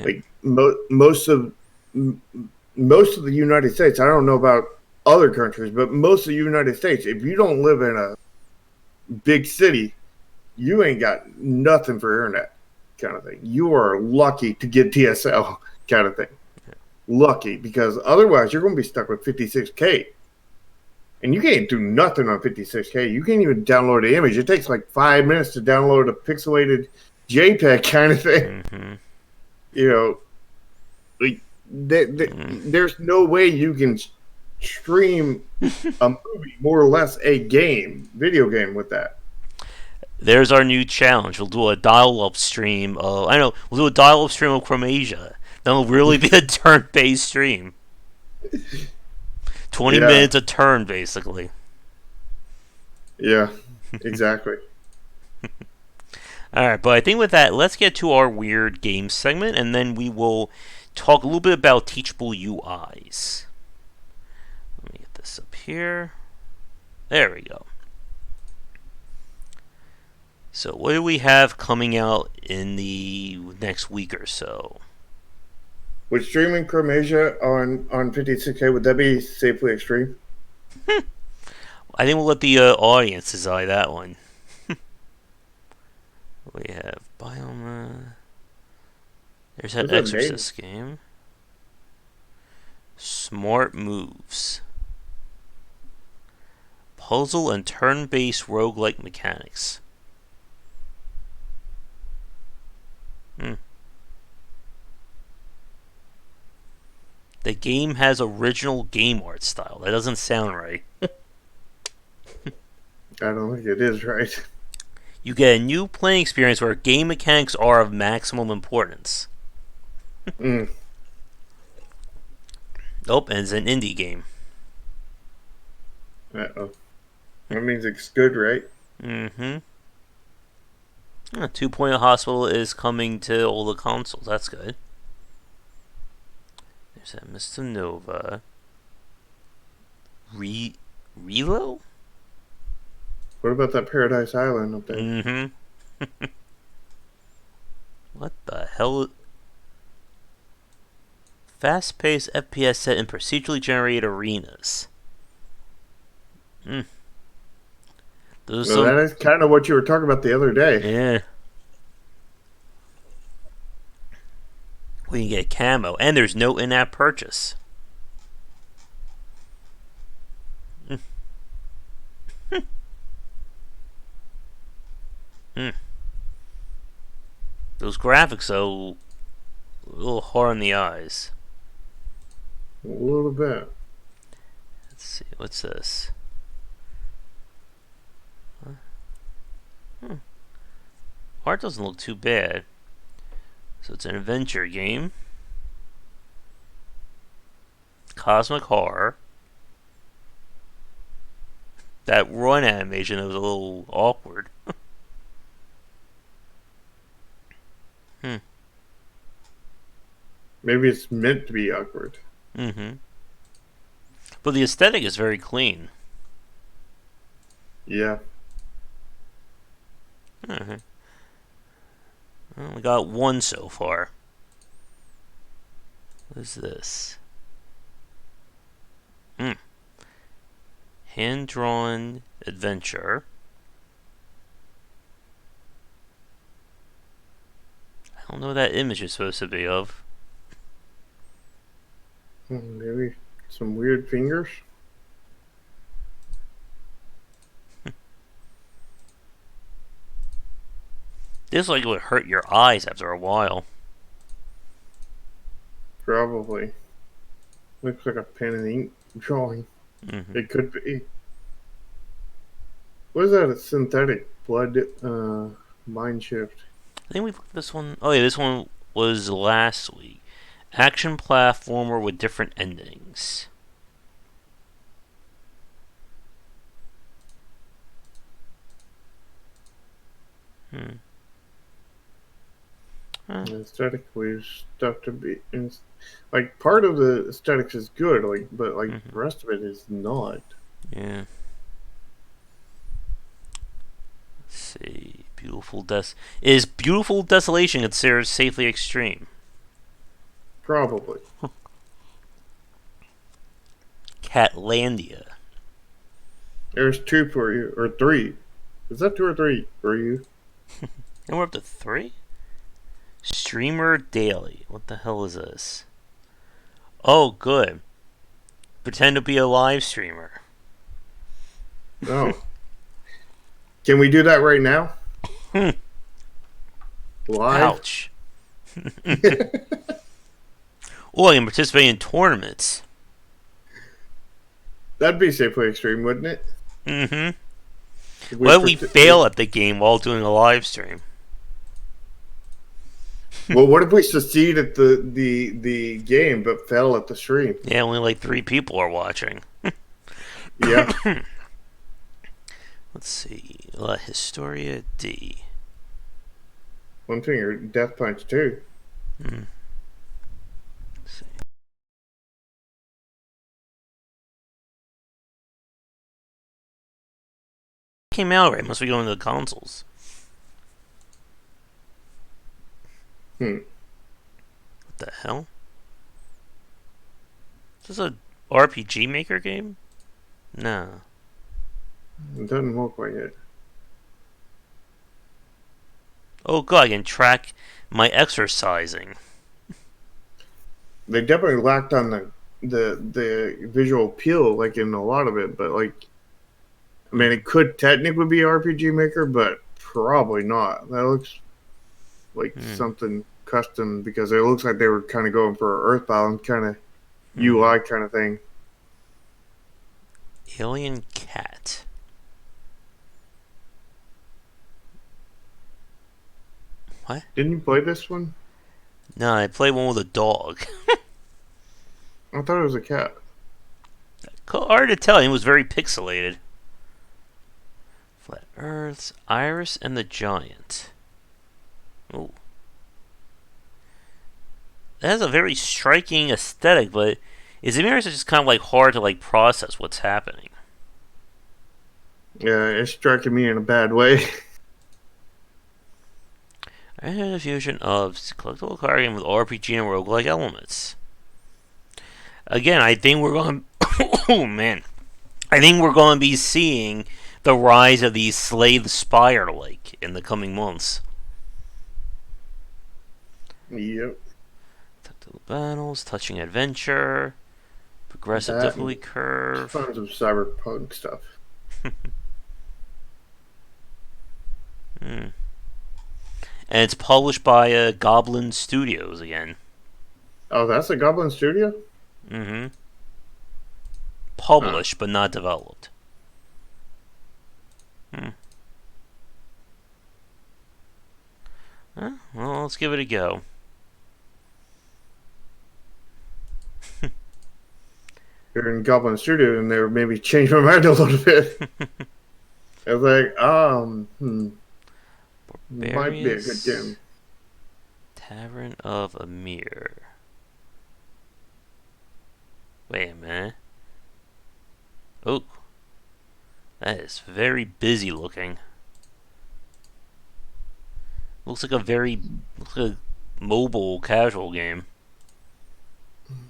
Like most of the United States. I don't know about other countries, but most of the United States, if you don't live in a big city, you ain't got nothing for internet kind of thing. You are lucky to get DSL kind of thing. Lucky because otherwise you're going to be stuck with 56K. And you can't do nothing on 56K. You can't even download the image. It takes like 5 minutes to download a pixelated JPEG kind of thing. Mm-hmm. You know, like there's no way you can stream a movie, more or less a game, video game with that. There's our new challenge. We'll do a dial-up stream. I know we'll do a dial-up stream of Chromasia. That'll really be a turn-based stream. 20 Yeah, minutes a turn, basically. yeah, exactly. All right, but I think with that, let's get to our weird game segment, and then we will talk a little bit about teachable UIs. Let me get this up here. There we go. So, what do we have coming out in the next week or so? With streaming Chromasia on 56K, would that be safely extreme? I think we'll let the audience decide that one. We have Bioma. There's that What's that name? Exorcist game. Smart Moves. Puzzle and turn based roguelike mechanics. Hmm. The game has original game art style. That doesn't sound right. I don't think it is right. You get a new playing experience where game mechanics are of maximum importance. Mm. Nope, and it's an indie game. Uh-oh. That means it's good, right? Mm-hmm. 2.0 Hospital is coming to all the consoles. That's good. There's that Mr. Nova. Relo? What about that Paradise Island update? Mm-hmm. What the hell? Fast-paced FPS set in procedurally generated arenas. Hmm. Those are Well, that some. is kind of what you were talking about the other day. Yeah. We can get camo, and there's no in-app purchase. Mm. Mm. Those graphics, though, a little hard on the eyes. A little bit. Let's see, what's this? Hmm. Art doesn't look too bad. So it's an adventure game. Cosmic horror. That run animation was a little awkward. Hmm. Maybe it's meant to be awkward. Mm-hmm. But the aesthetic is very clean. Yeah. Mm-hmm. Well, we got one so far. What is this? Hmm. Hand-drawn adventure. I don't know what that image is supposed to be of. Maybe some weird fingers. This like would hurt your eyes after a while. Probably. Looks like a pen and ink drawing. Mm-hmm. It could be. What is that? A synthetic blood mind shift. I think we put this one. Oh yeah, this one was last week. Action platformer with different endings. Hmm. Huh. Aesthetically stuff to be like part of the aesthetics is good, like but like Mm-hmm. the rest of it is not. Yeah. Let's see. Beautiful desolation considered safely extreme? Probably. Catlandia. There's two for you or three. Is that two or three for you? And we're up to three. Streamer daily. What the hell is this? Oh, good. Pretend to be a live streamer. Oh. Can we do that right now? Live? Ouch. Oh, I can participate in tournaments. That'd be safely extreme, wouldn't it? Mm-hmm. If What if we fail at the game while doing a live stream? well, what if we succeed at the game but fail at the stream? Yeah, only like 3 people are watching. Yeah. Let's see. La Historia D. One finger death punch too. Hmm. Let's see. Came out right. Must be going to the consoles. Hmm. What the hell? Is this a RPG Maker game? No. It doesn't look like it. Oh god, I can track my exercising. They definitely lacked on the visual appeal, like in a lot of it. But like, I mean, it could technically be RPG Maker, but probably not. That looks like Hmm. something custom because it looks like they were kind of going for an Earthbound kind of Hmm. UI kind of thing. Alien Cat. What? Didn't you play this one? No, I played one with a dog. I thought it was a cat. Hard to tell. It was very pixelated. Flat Earths, Iris and the Giant. Oh. That has a very striking aesthetic, but is it just kind of like hard to like process what's happening? Yeah, it's striking me in a bad way. And a fusion of collectible card game with RPG and roguelike elements. Again, I think we're going. Oh man, I think we're going to be seeing the rise of the Slay the Spire like in the coming months. Yep. Tactical battles, touching adventure, progressive That difficulty and curve. tons of cyberpunk stuff. Hmm. And it's published by Goblin Studios again. Oh, that's a Goblin Studio? Mm-hmm. Huh. Published but not developed. Hmm. Well, let's give it a go. You're in Goblin Studio and they maybe changed my mind a little bit. I was like, might be a good Barbarians game. Tavern of Amir. Wait a minute. Oh, that is very busy looking. Looks like a mobile casual game.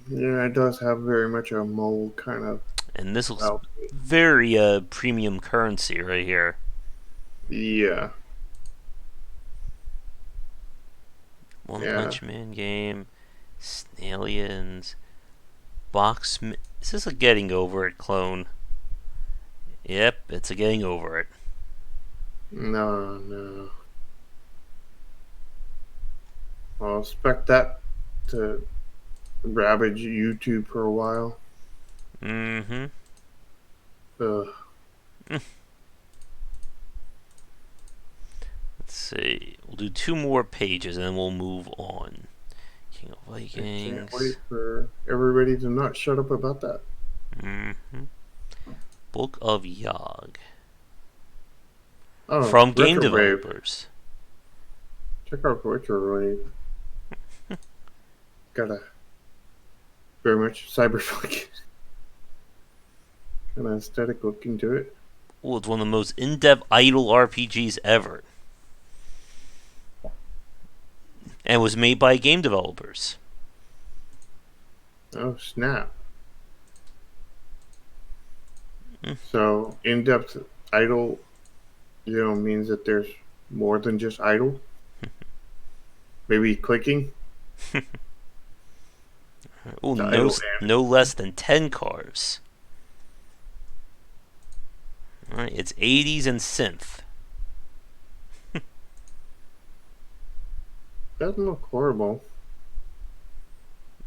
Yeah, it does have very much a mole kind of And this looks outfit. very premium currency right here. Yeah, One yeah. Punch Man game, Snailians, Box. Is this a Getting Over It clone? Yep, it's a Getting Over It. No, no. I'll expect that to ravage YouTube for a while. Mm-hmm. Ugh. Let's see. We'll do two more pages and then we'll move on. King of I can't Vikings. wait for everybody to not shut up about that. Mm-hmm. Book of Yog. Oh, From game Retrowave. developers. Check out Retrowave. Got a very much cyberpunk kind of aesthetic look into it. Oh, it's one of the most in-depth idle RPGs ever. And was made by game developers. Oh, snap. Mm. So, in-depth idle, means that there's more than just idle. Maybe clicking. Oh, The no, idle no less than 10 cars. Alright, it's 80s and synth. doesn't look horrible.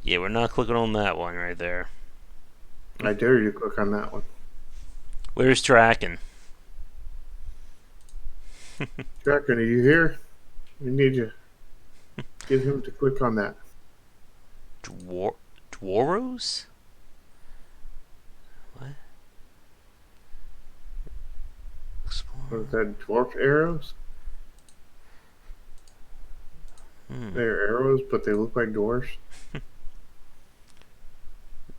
Yeah, we're not clicking on that one right there. I dare you to click on that one. Where's Draken? Draken, are you here? We need you. Get him to click on that. Dworos? What? What is Explore. that, dwarf arrows? They're arrows, but they look like dwarfs.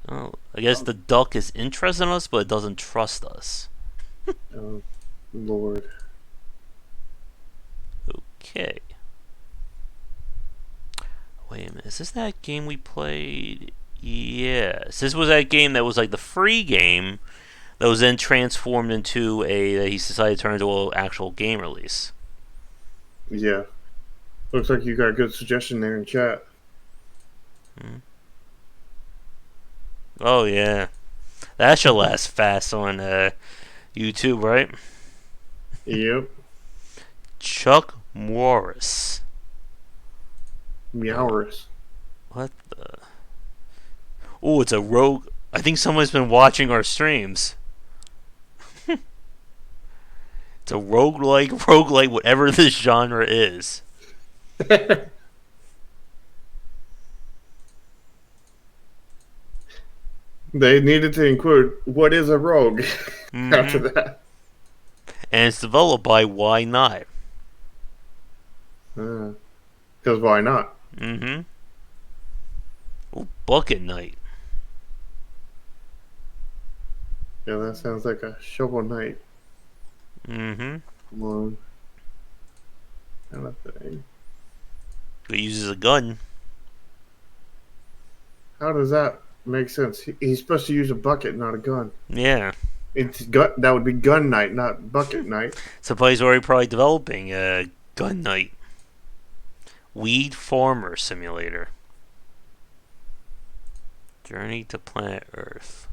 Oh, I guess the duck is interested in us, but it doesn't trust us. Oh, Lord. Okay. Wait a minute. Is this that game we played? Yes. This was that game that was like the free game that was then transformed into that he decided to turn into an actual game release. Yeah. Looks like you got a good suggestion there in chat. Hmm. Oh, yeah. That should last fast on YouTube, right? Yep. Chuck Morris. Meowrus. What the? Oh, it's a rogue. I think someone's been watching our streams. It's a roguelike, whatever this genre is. They needed to include what is a rogue after Mm-hmm. that. And it's developed by Why Not. Because why not? Mm-hmm. Oh, Bucket Knight. Yeah, that sounds like a Shovel Knight Mm-hmm. alone kind of thing. He uses a gun. How does that make sense? He's supposed to use a bucket, not a gun. Yeah. That would be Gun Knight, not Bucket Knight. Somebody's already probably developing a Gun Knight. Weed Farmer Simulator. Journey to Planet Earth.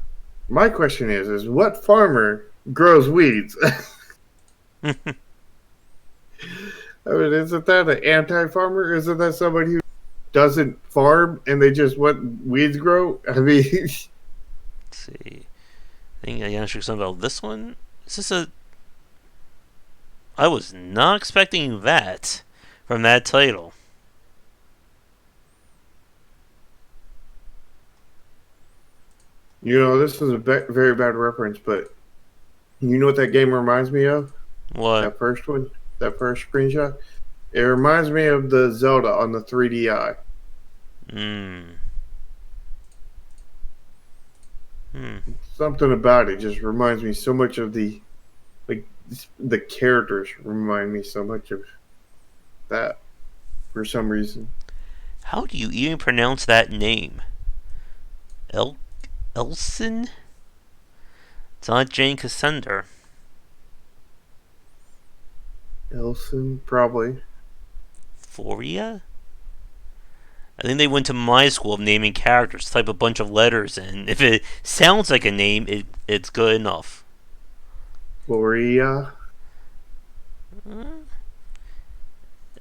My question is what farmer grows weeds? I mean, isn't that an anti-farmer? Isn't that somebody who doesn't farm and they just let weeds grow? I mean, Let's see. I think I asked you something about this one. Is this a? I was not expecting that from that title. this is a very bad reference, but you know what that game reminds me of? What? That first one, that first screenshot. It reminds me of the Zelda on the 3DI. Hmm. Hmm. Something about it just reminds me so much of the characters remind me so much of that for some reason. How do you even pronounce that name? El Elson? It's not Jane Cassandra. Elson, probably. Floria? I think they went to my school of naming characters, type a bunch of letters in. If it sounds like a name, it's good enough. Gloria. I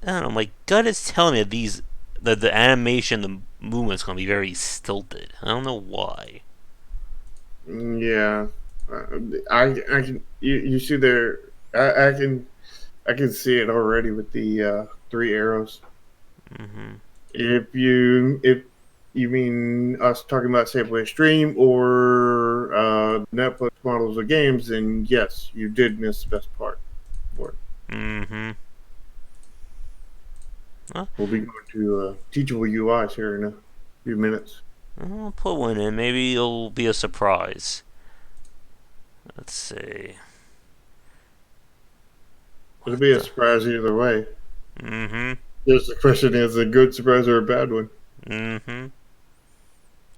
don't know. My gut is telling me that the animation, the movement's gonna be very stilted. I don't know why. Yeah, I can you see there. I can see it already with the three arrows. Hmm. If you mean us talking about Safeway Stream or Netflix models of games, then yes, you did miss the best part for it. Hmm. Well, We'll be going to Teachable UIs here in a few minutes. I'll put one in. Maybe it'll be a surprise. Let's see. It'll What be a the? surprise either way. Mm-hmm. Just the question is a good surprise or a bad one. Mm-hmm.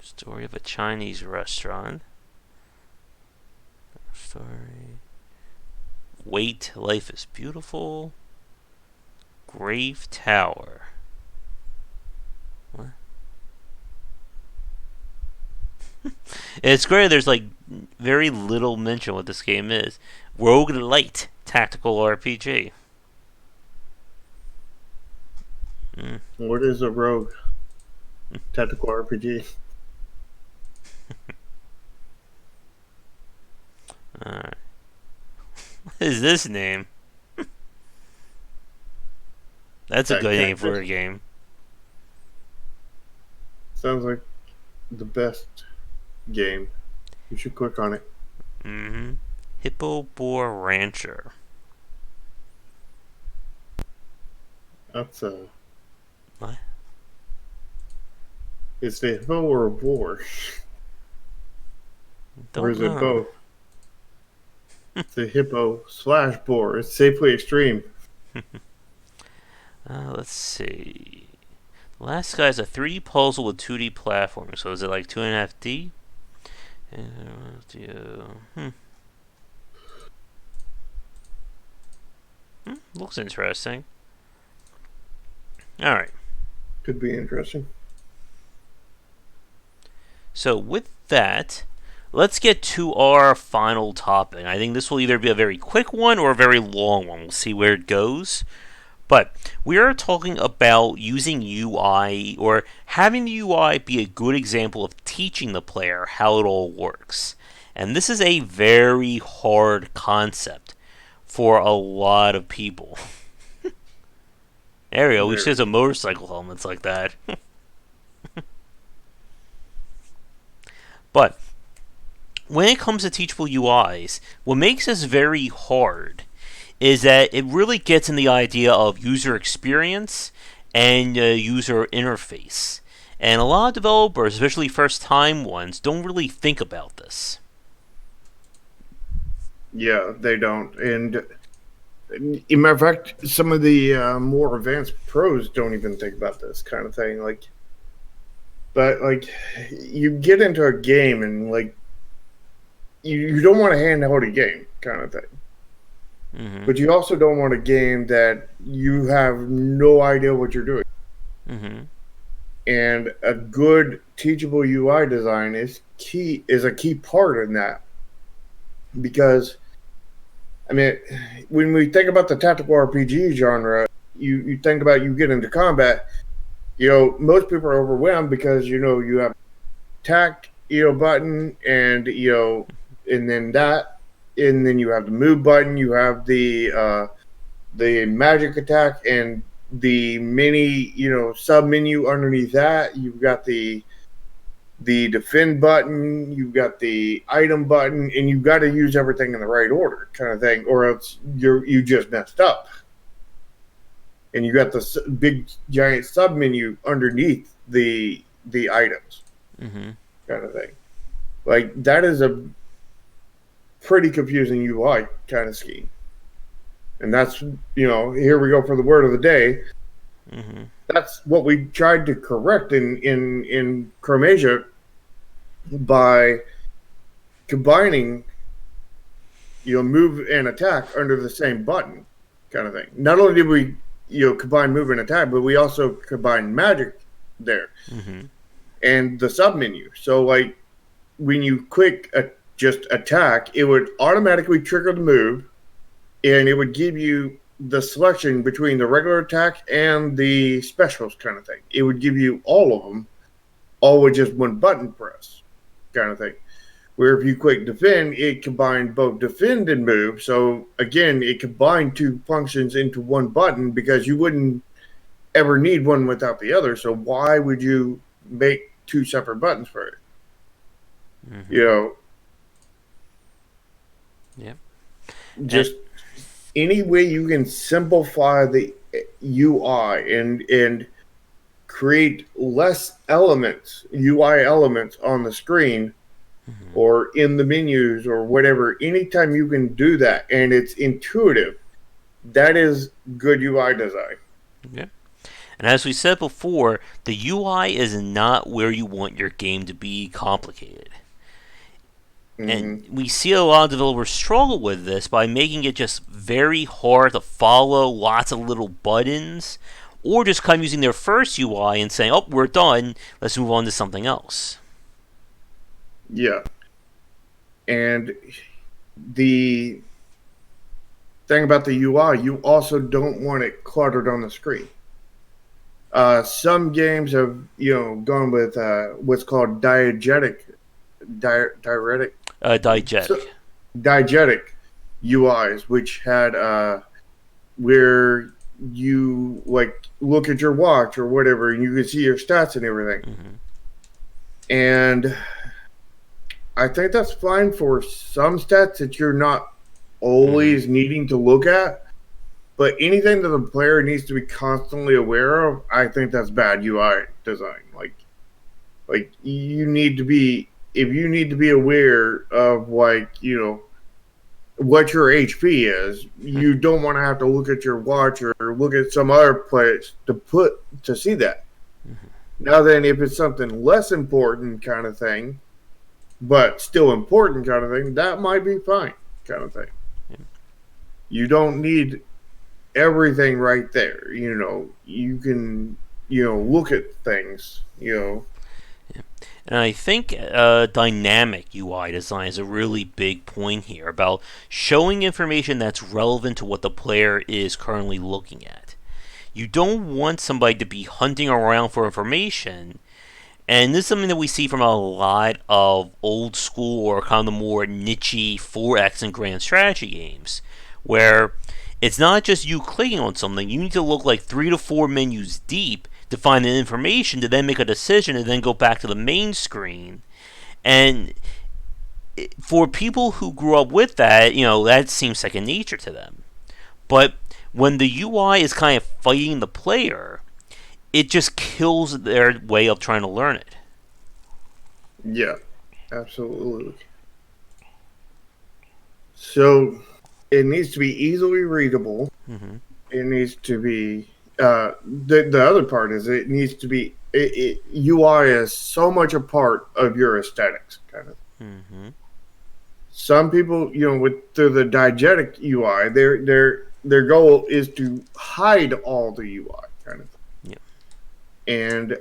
Story of a Chinese restaurant. Story. Wait, life is beautiful. Grave Tower. What? It's great. There's like very little mention what this game is. Rogue Light tactical RPG. Mm. What is a rogue tactical RPG? Alright. What is this name? That's a Tag good name for Tactics? a game. Sounds like the best game. You should click on it. Mm-hmm. Hippo Boar Rancher. That's What? is it hippo or a boar? Or Don't is it know. both? It's a hippo slash boar. It's safely extreme. Let's see. The last guy's a 3D puzzle with 2D platforming. So is it like 2.5D? Hmm. Looks interesting. Alright. Could be interesting. So with that, let's get to our final topic. I think this will either be a very quick one or a very long one. We'll see where it goes. But we are talking about using UI or having the UI be a good example of teaching the player how it all works. And this is a very hard concept for a lot of people. There we go. We should Very. have some motorcycle helmets like that. But when it comes to teachable UIs, what makes this very hard is that it really gets in the idea of user experience and user interface. And a lot of developers, especially first time ones, don't really think about this. Yeah, they don't. And in matter of fact, some of the more advanced pros don't even think about this kind of thing. But you get into a game and you don't want to handheld a game kind of thing. Mm-hmm. But you also don't want a game that you have no idea what you're doing. Mm-hmm. And a good teachable UI design is a key part in that because I mean when we think about the tactical RPG genre, you think about you get into combat, most people are overwhelmed because you have attack button and then that and then you have the move button, you have the magic attack and the mini sub menu underneath that. You've got the defend button, you've got the item button, and you've got to use everything in the right order kind of thing, or else you just messed up. And you got the big giant sub menu underneath the items Mm-hmm. kind of thing. Like that is a pretty confusing UI kind of scheme. And that's here we go for the word of the day. Mm-hmm. That's what we tried to correct in Chromasia by combining move and attack under the same button kind of thing. Not only did we combine move and attack, but we also combined magic there Mm-hmm. and the sub menu. So like when you click just attack, it would automatically trigger the move and it would give you the selection between the regular attack and the specials kind of thing. It would give you all of them, all with just one button press kind of thing. Where if you click defend, it combined both defend and move. So again, it combined two functions into one button because you wouldn't ever need one without the other. So why would you make two separate buttons for it? Mm-hmm. You know, Yeah. just any way you can simplify the UI and create less elements, UI elements on the screen or in the menus or whatever. Anytime you can do that and it's intuitive, that is good UI design. Yeah. And as we said before, the UI is not where you want your game to be complicated. And we see a lot of developers struggle with this by making it just very hard to follow, lots of little buttons, or just kind of using their first UI and saying, oh, we're done, let's move on to something else. Yeah. And the thing about the UI, you also don't want it cluttered on the screen. Some games have, gone with what's called diegetic UIs, which had where you like look at your watch or whatever, and you can see your stats and everything. And I think that's fine for some stats that you're not always needing to look at. But anything that the player needs to be constantly aware of, I think that's bad UI design. Like you need to be, if you need to be aware of what your HP is, you don't want to have to look at your watch or look at some other place to see that. Now then, if it's something less important kind of thing, but still important kind of thing, that might be fine kind of thing. You don't need everything right there. You can, look at things, And I think dynamic UI design is a really big point here about showing information that's relevant to what the player is currently looking at. You don't want somebody to be hunting around for information, and this is something that we see from a lot of old school or kind of the more niche 4X and grand strategy games, where it's not just you clicking on something, you need to look like 3 to 4 menus deep to find the information to then make a decision and then go back to the main screen. And for people who grew up with that, that seems second nature to them. But when the UI is kind of fighting the player, it just kills their way of trying to learn it. Yeah, absolutely. So it needs to be easily readable. It needs to be the other part is it needs to be UI is so much a part of your aesthetics kind of. Some people, through the diegetic UI, their goal is to hide all the UI kind of thing. And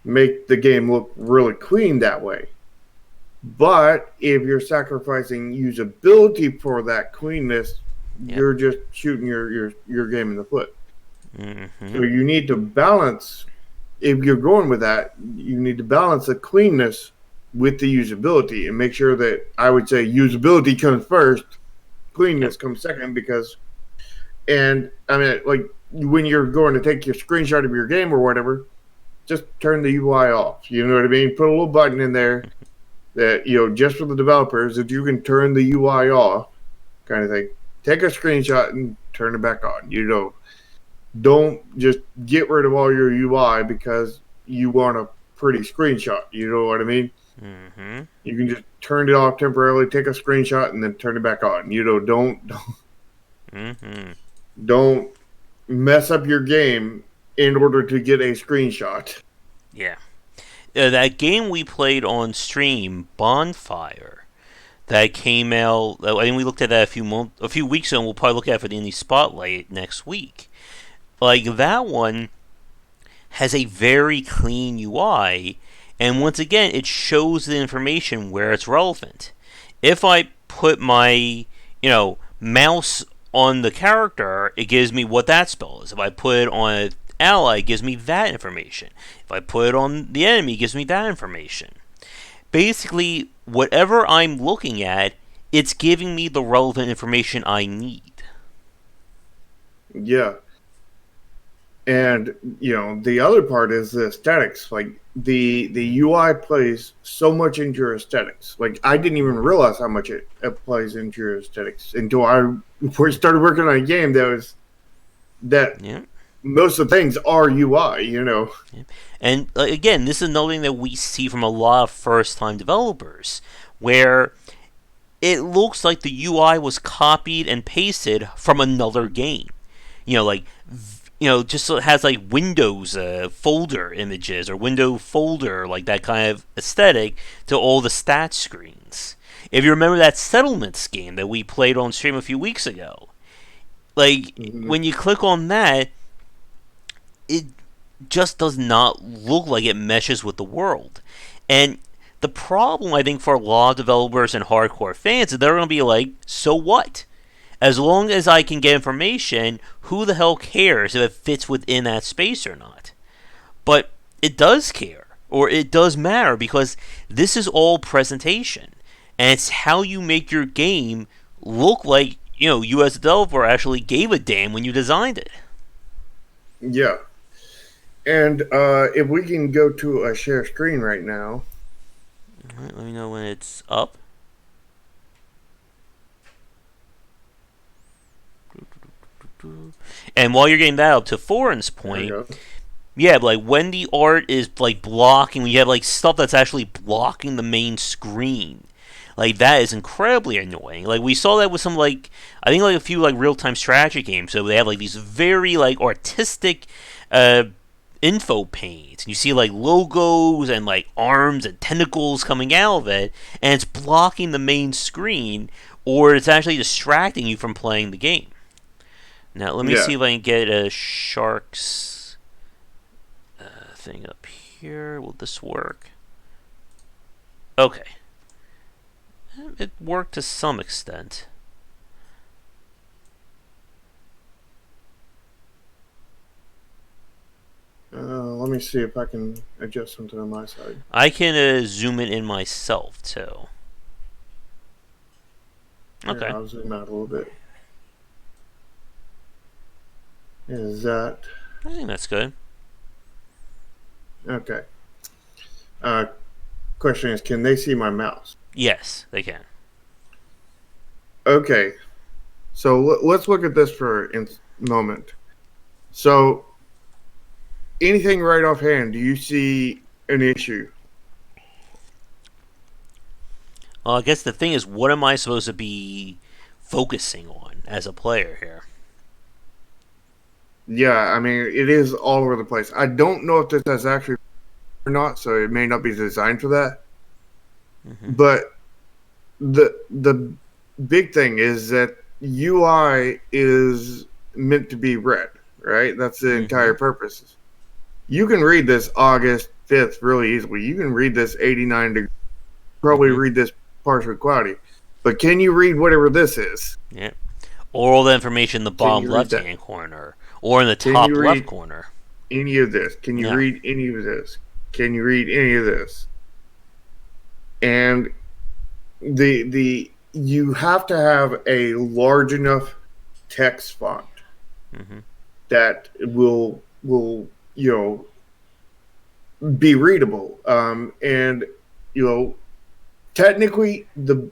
make the game look really clean that way. But if you're sacrificing usability for that cleanness, you're just shooting your game in the foot. So you need to balance. If you're going with that, you need to balance the cleanness with the usability and make sure that, I would say, usability comes first, cleanness comes second. Because, and I mean, like when you're going to take your screenshot of your game or whatever, just turn the UI off. You know what I mean? Put a little button in there that, just for the developers, that you can turn the UI off kind of thing. Take a screenshot and turn it back on. Don't just get rid of all your UI because you want a pretty screenshot. You know what I mean? You can just turn it off temporarily, take a screenshot, and then turn it back on. Don't mess up your game in order to get a screenshot. Yeah. That game we played on stream, Bonfire, that came out. I think we looked at that a few weeks ago, and we'll probably look at it for the Indie Spotlight next week. Like, that one has a very clean UI, and once again, it shows the information where it's relevant. If I put my, mouse on the character, it gives me what that spell is. If I put it on an ally, it gives me that information. If I put it on the enemy, it gives me that information. Basically, whatever I'm looking at, it's giving me the relevant information I need. Yeah. And the other part is the aesthetics. Like the UI plays so much into your aesthetics. Like I didn't even realize how much it plays into your aesthetics until I started working on a game that Yeah. most of the things are UI. Yeah. And again, this is another thing that we see from a lot of first-time developers, where it looks like the UI was copied and pasted from another game. Like just so it has like Windows folder images or window folder, like that kind of aesthetic to all the stat screens. If you remember that settlements game that we played on stream a few weeks ago, like Mm-hmm. when you click on that, it just does not look like it meshes with the world. And the problem, I think, for a lot of developers and hardcore fans is they're going to be like, so what? As long as I can get information, who the hell cares if it fits within that space or not? But it does care, or it does matter, because this is all presentation. And it's how you make your game look like, you as a developer actually gave a damn when you designed it. Yeah. And if we can go to a share screen right now. All right, let me know when it's up. And while you're getting that up, to Foreign's There we point, go. yeah, like when the art is like blocking, when you have like stuff that's actually blocking the main screen, like that is incredibly annoying. Like we saw that with some like I think like a few like real time strategy games. So they have like these very like artistic uh, info panes, and you see like logos and like arms and tentacles coming out of it, and it's blocking the main screen, or it's actually distracting you from playing the game. Now let me Yeah. see if I can get a sharks thing up here. Will this work? Okay. It worked to some extent. Let me see if I can adjust something on my side. I can zoom it in myself too. Here, Okay. I'll zoom out a little bit. Is that I think that's good. okay? Uh, Question is, can they see my mouse? Yes, they can. Okay, so let's look at this for a moment. So, anything right offhand? Do you see an issue? Well, I guess the thing is, what am I supposed to be focusing on as a player here? Yeah, I mean, it is all over the place. I don't know if this has actually or not, so it may not be designed for that. Mm-hmm. But the big thing is that UI is meant to be read, right? That's the Mm-hmm. entire purpose. You can read this August 5th really easily. You can read this 89 degrees, probably Mm-hmm. read this partially cloudy. But can you read whatever this is? Yeah. Or all the information in the Can bottom you read left that? hand corner, or in the Can you top left read corner. any of this? Can you No. read any of this? Can you read any of this? And the you have to have a large enough text font Mm-hmm. that will be readable. And you know technically the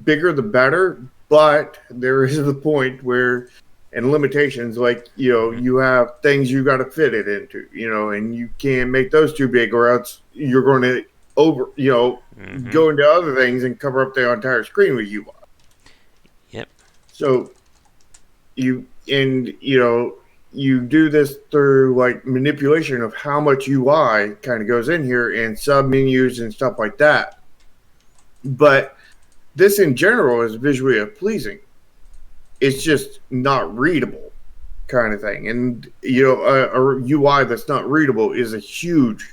bigger the better, but there is the point where and limitations like Mm-hmm. you have things you got to fit it into, and you can't make those too big or else you're going to over Mm-hmm. go into other things and cover up the entire screen with UI. Yep. So you and you do this through like manipulation of how much UI kind of goes in here and sub menus and stuff like that. But this in general is visually pleasing. It's just not readable kind of thing. And a UI that's not readable is a huge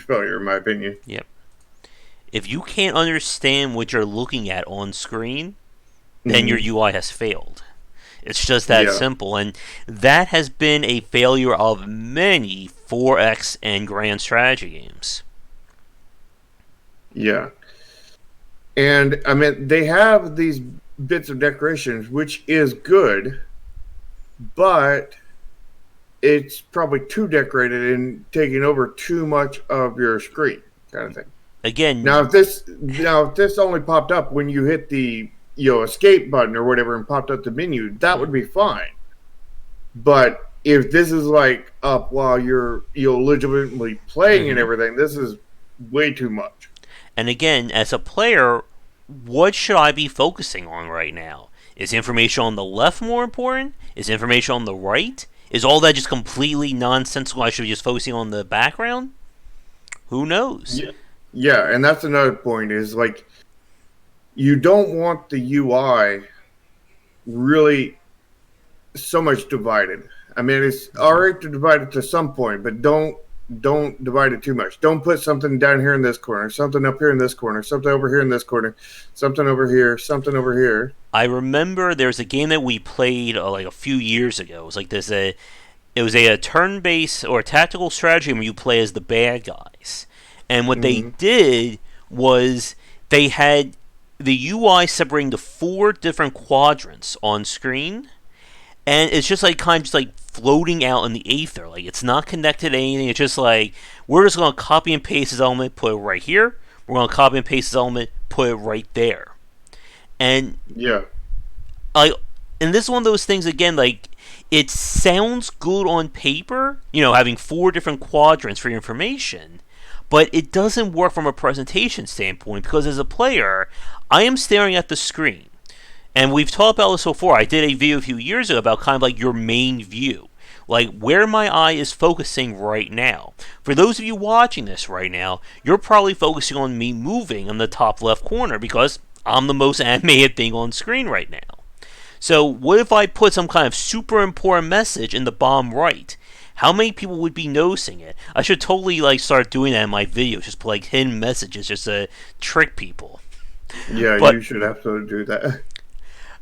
failure in my opinion. Yep. If you can't understand what you're looking at on screen, then your Mm-hmm. UI has failed. It's just that Yeah, simple, and that has been a failure of many 4X and grand strategy games. yeah. And I mean, they have these bits of decorations, which is good, but it's probably too decorated and taking over too much of your screen, kind of thing. Again, Now if this only popped up when you hit the escape button or whatever and popped up the menu, that would be fine. But if this is like up while you're legitimately playing and mm-hmm. everything, this is way too much. And again, as a player, what should I be focusing on right now? Is information on the left more important? Is information on the right? Is all that just completely nonsensical? I should be just focusing on the background? Who knows? Yeah, yeah, and that's another point is like you don't want the UI really so much divided. I mean, it's all right to divide it to some point, but don't divide it too much. Don't put something down here in this corner, something up here in this corner, something over here in this corner, something over here, something over here. I remember there was a game that we played like a few years ago. It was like a turn-based or tactical strategy where you play as the bad guys. And what they Mm-hmm. did was they had the UI separating the four different quadrants on screen, and it's just like kind of just like floating out in the ether. Like it's not connected to anything. It's just like we're just gonna copy and paste this element, put it right here. We're gonna copy and paste this element, put it right there. And Yeah, like, and this is one of those things again. Like it sounds good on paper, having four different quadrants for your information, but it doesn't work from a presentation standpoint because as a player, I am staring at the screen. And we've talked about this before. I did a video a few years ago about kind of like your main view, like where my eye is focusing right now. For those of you watching this right now, you're probably focusing on me moving in the top left corner because I'm the most animated thing on screen right now. So what if I put some kind of super important message in the bottom right? How many people would be noticing it? I should totally like start doing that in my videos, just put like hidden messages just to trick people. yeah, But you should absolutely do that.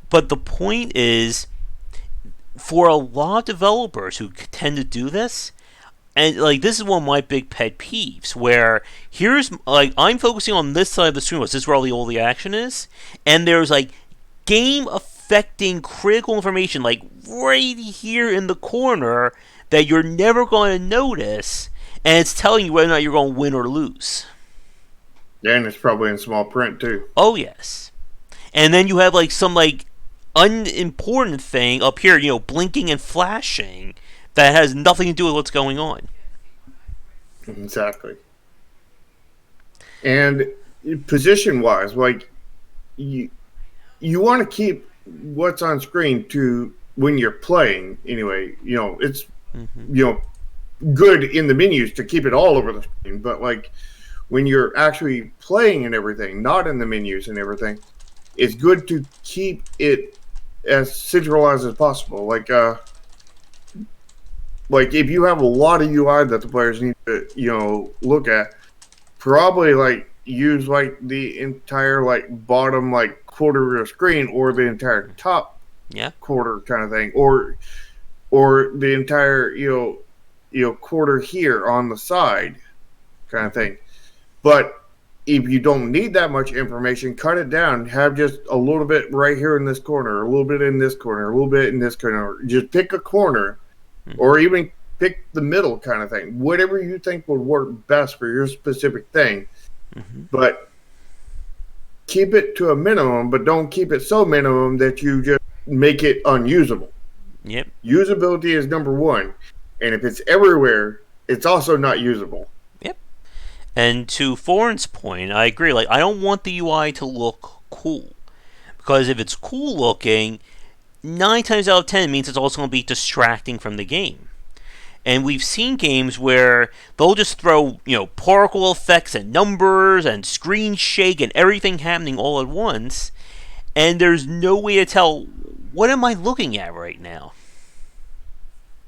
but the point is, for a lot of developers who tend to do this, and like this is one of my big pet peeves, where here's like I'm focusing on this side of the screen, this is where all the action is, and there's like game affecting critical information like right here in the corner that you're never going to notice, and it's telling you whether or not you're going to win or lose. And it's probably in small print too. Oh yes, and then you have like some like unimportant thing up here, blinking and flashing that has nothing to do with what's going on. Exactly. And position wise, like you you want to keep what's on screen to when you're playing anyway. It's Mm-hmm. you know good in the menus to keep it all over the screen, but like when you're actually playing and everything, not in the menus and everything, it's good to keep it as centralized as possible. Like if you have a lot of UI that the players need to look at, probably like use like the entire like bottom like quarter of your screen or the entire top Yeah. quarter kind of thing, or the entire quarter here on the side kind of thing. But if you don't need that much information, cut it down. Have just a little bit right here in this corner, a little bit in this corner, a little bit in this corner. Just pick a corner, Mm-hmm. or even pick the middle kind of thing. Whatever you think would work best for your specific thing. Mm-hmm. But keep it to a minimum, but don't keep it so minimum that you just make it unusable. Yep. Usability is number one. And if it's everywhere, it's also not usable. Yep. And to Foreign's point, I agree. Like, I don't want the UI to look cool. Because if it's cool looking, 9 times out of 10 it means it's also going to be distracting from the game. And we've seen games where they'll just throw, particle effects and numbers and screen shake and everything happening all at once. And there's no way to tell what am I looking at right now.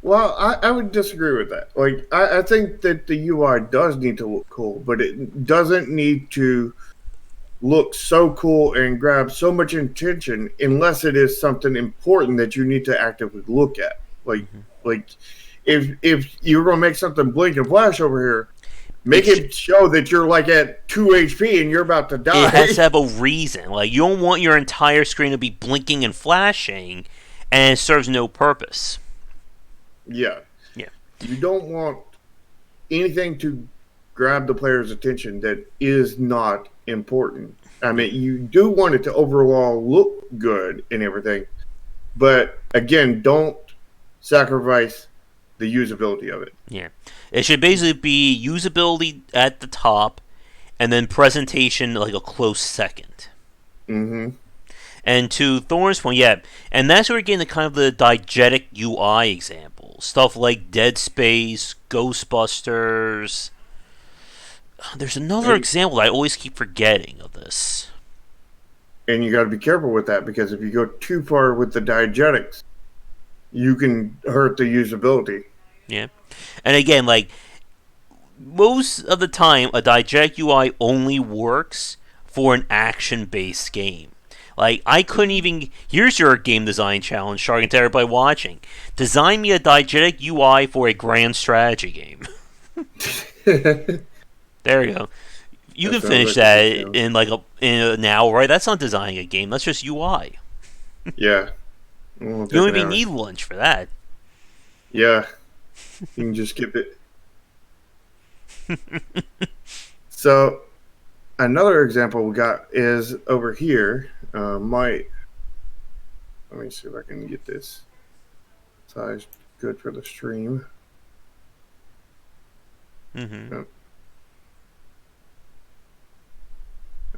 Well, I would disagree with that. Like, I think that the UI does need to look cool, but it doesn't need to look so cool and grab so much attention unless it is something important that you need to actively look at. Like if you're gonna make something blink and flash over here, make It's it show that you're like at 2 HP and you're about to it die. has to have a reason. Like you don't want your entire screen to be blinking and flashing, and it serves no purpose. Yeah. Yeah. You don't want anything to grab the player's attention that is not important. I Yeah. mean, you do want it to overall look good and everything, but again, don't sacrifice the usability of it. Yeah. It should basically be usability at the top, and then presentation like a close second. Mm-hmm. And to Thorne's point, yeah, and that's where we're getting kind of the diegetic UI examples. Stuff like Dead Space, Ghostbusters. There's another And, example that I always keep forgetting of this. and you got to be careful with that because if you go too far with the diegetics, you can hurt the usability. Yeah. And again, like, most of the time, a diegetic UI only works for an action based game. Like, I couldn't even. Here's your game design challenge, Shark, and to everybody watching. Design me a diegetic UI for a grand strategy game. That There you go. You can sounds finish like a that good challenge. in an hour, right? That's not designing a game. That's just UI. Yeah. It won't You take don't an even hour. need lunch for that. Yeah. You can just skip it. So another example we got is over here. Let me see if I can get this size good for the stream. Mm-hmm.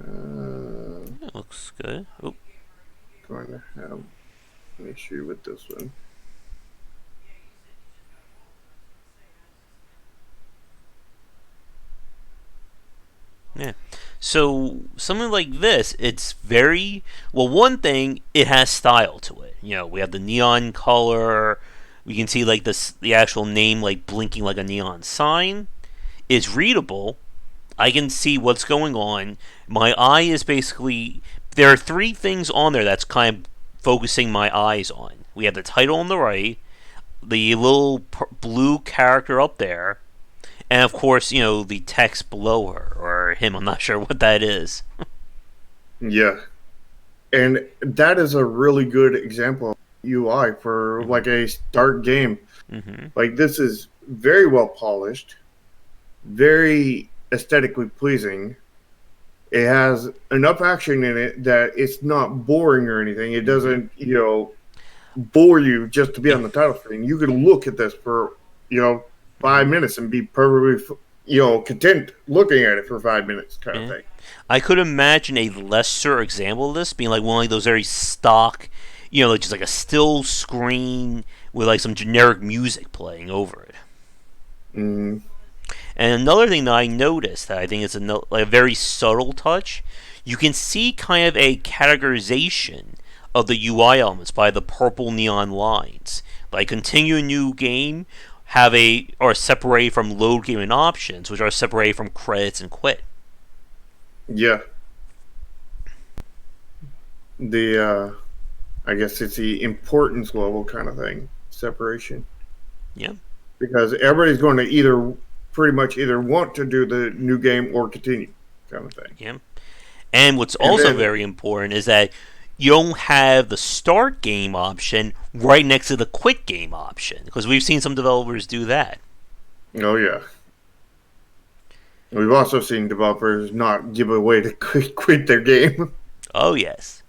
Oh, That looks good. Oh, going to have an issue with this one. yeah. So something like this, it's very well. One thing, it has style to it. You know, we have the neon color. We can see like the actual name like blinking like a neon sign. It's readable. I can see what's going on. My eye is basically there are three things on there that's kind of focusing my eyes on. We have the title on the right, the little blue character up there, and of course, you know, the text below her or him. I'm not sure what that is. Yeah. And that is a really good example of UI for Mm-hmm. like a start game. Mm-hmm. Like this is very well polished, very aesthetically pleasing. It has enough action in it that it's not boring or anything. It Mm-hmm. doesn't, bore you just to be on the title screen. You could look at this for, Mm-hmm. 5 minutes and be perfectly, content looking at it for 5 minutes kind of Yeah. thing. I could imagine a lesser example of this being like one of those very stock, you know, like just like a still screen with like some generic music playing over it. Mm, And another thing that I noticed that I think is like a very subtle touch, you can see kind of a categorization of the UI elements by the purple neon lines. Like continue a new game, have a or separate from load game and options, which are separated from credits and quit. yeah. The I guess it's the importance level kind of thing, separation. Yeah, Because everybody's going to either pretty much either want to do the new game or continue kind of thing. yeah. And what's And also then, very important is that you don't have the start game option right next to the quit game option because we've seen some developers do that. oh yeah. We've also seen developers not give away to quit their game. Oh yes.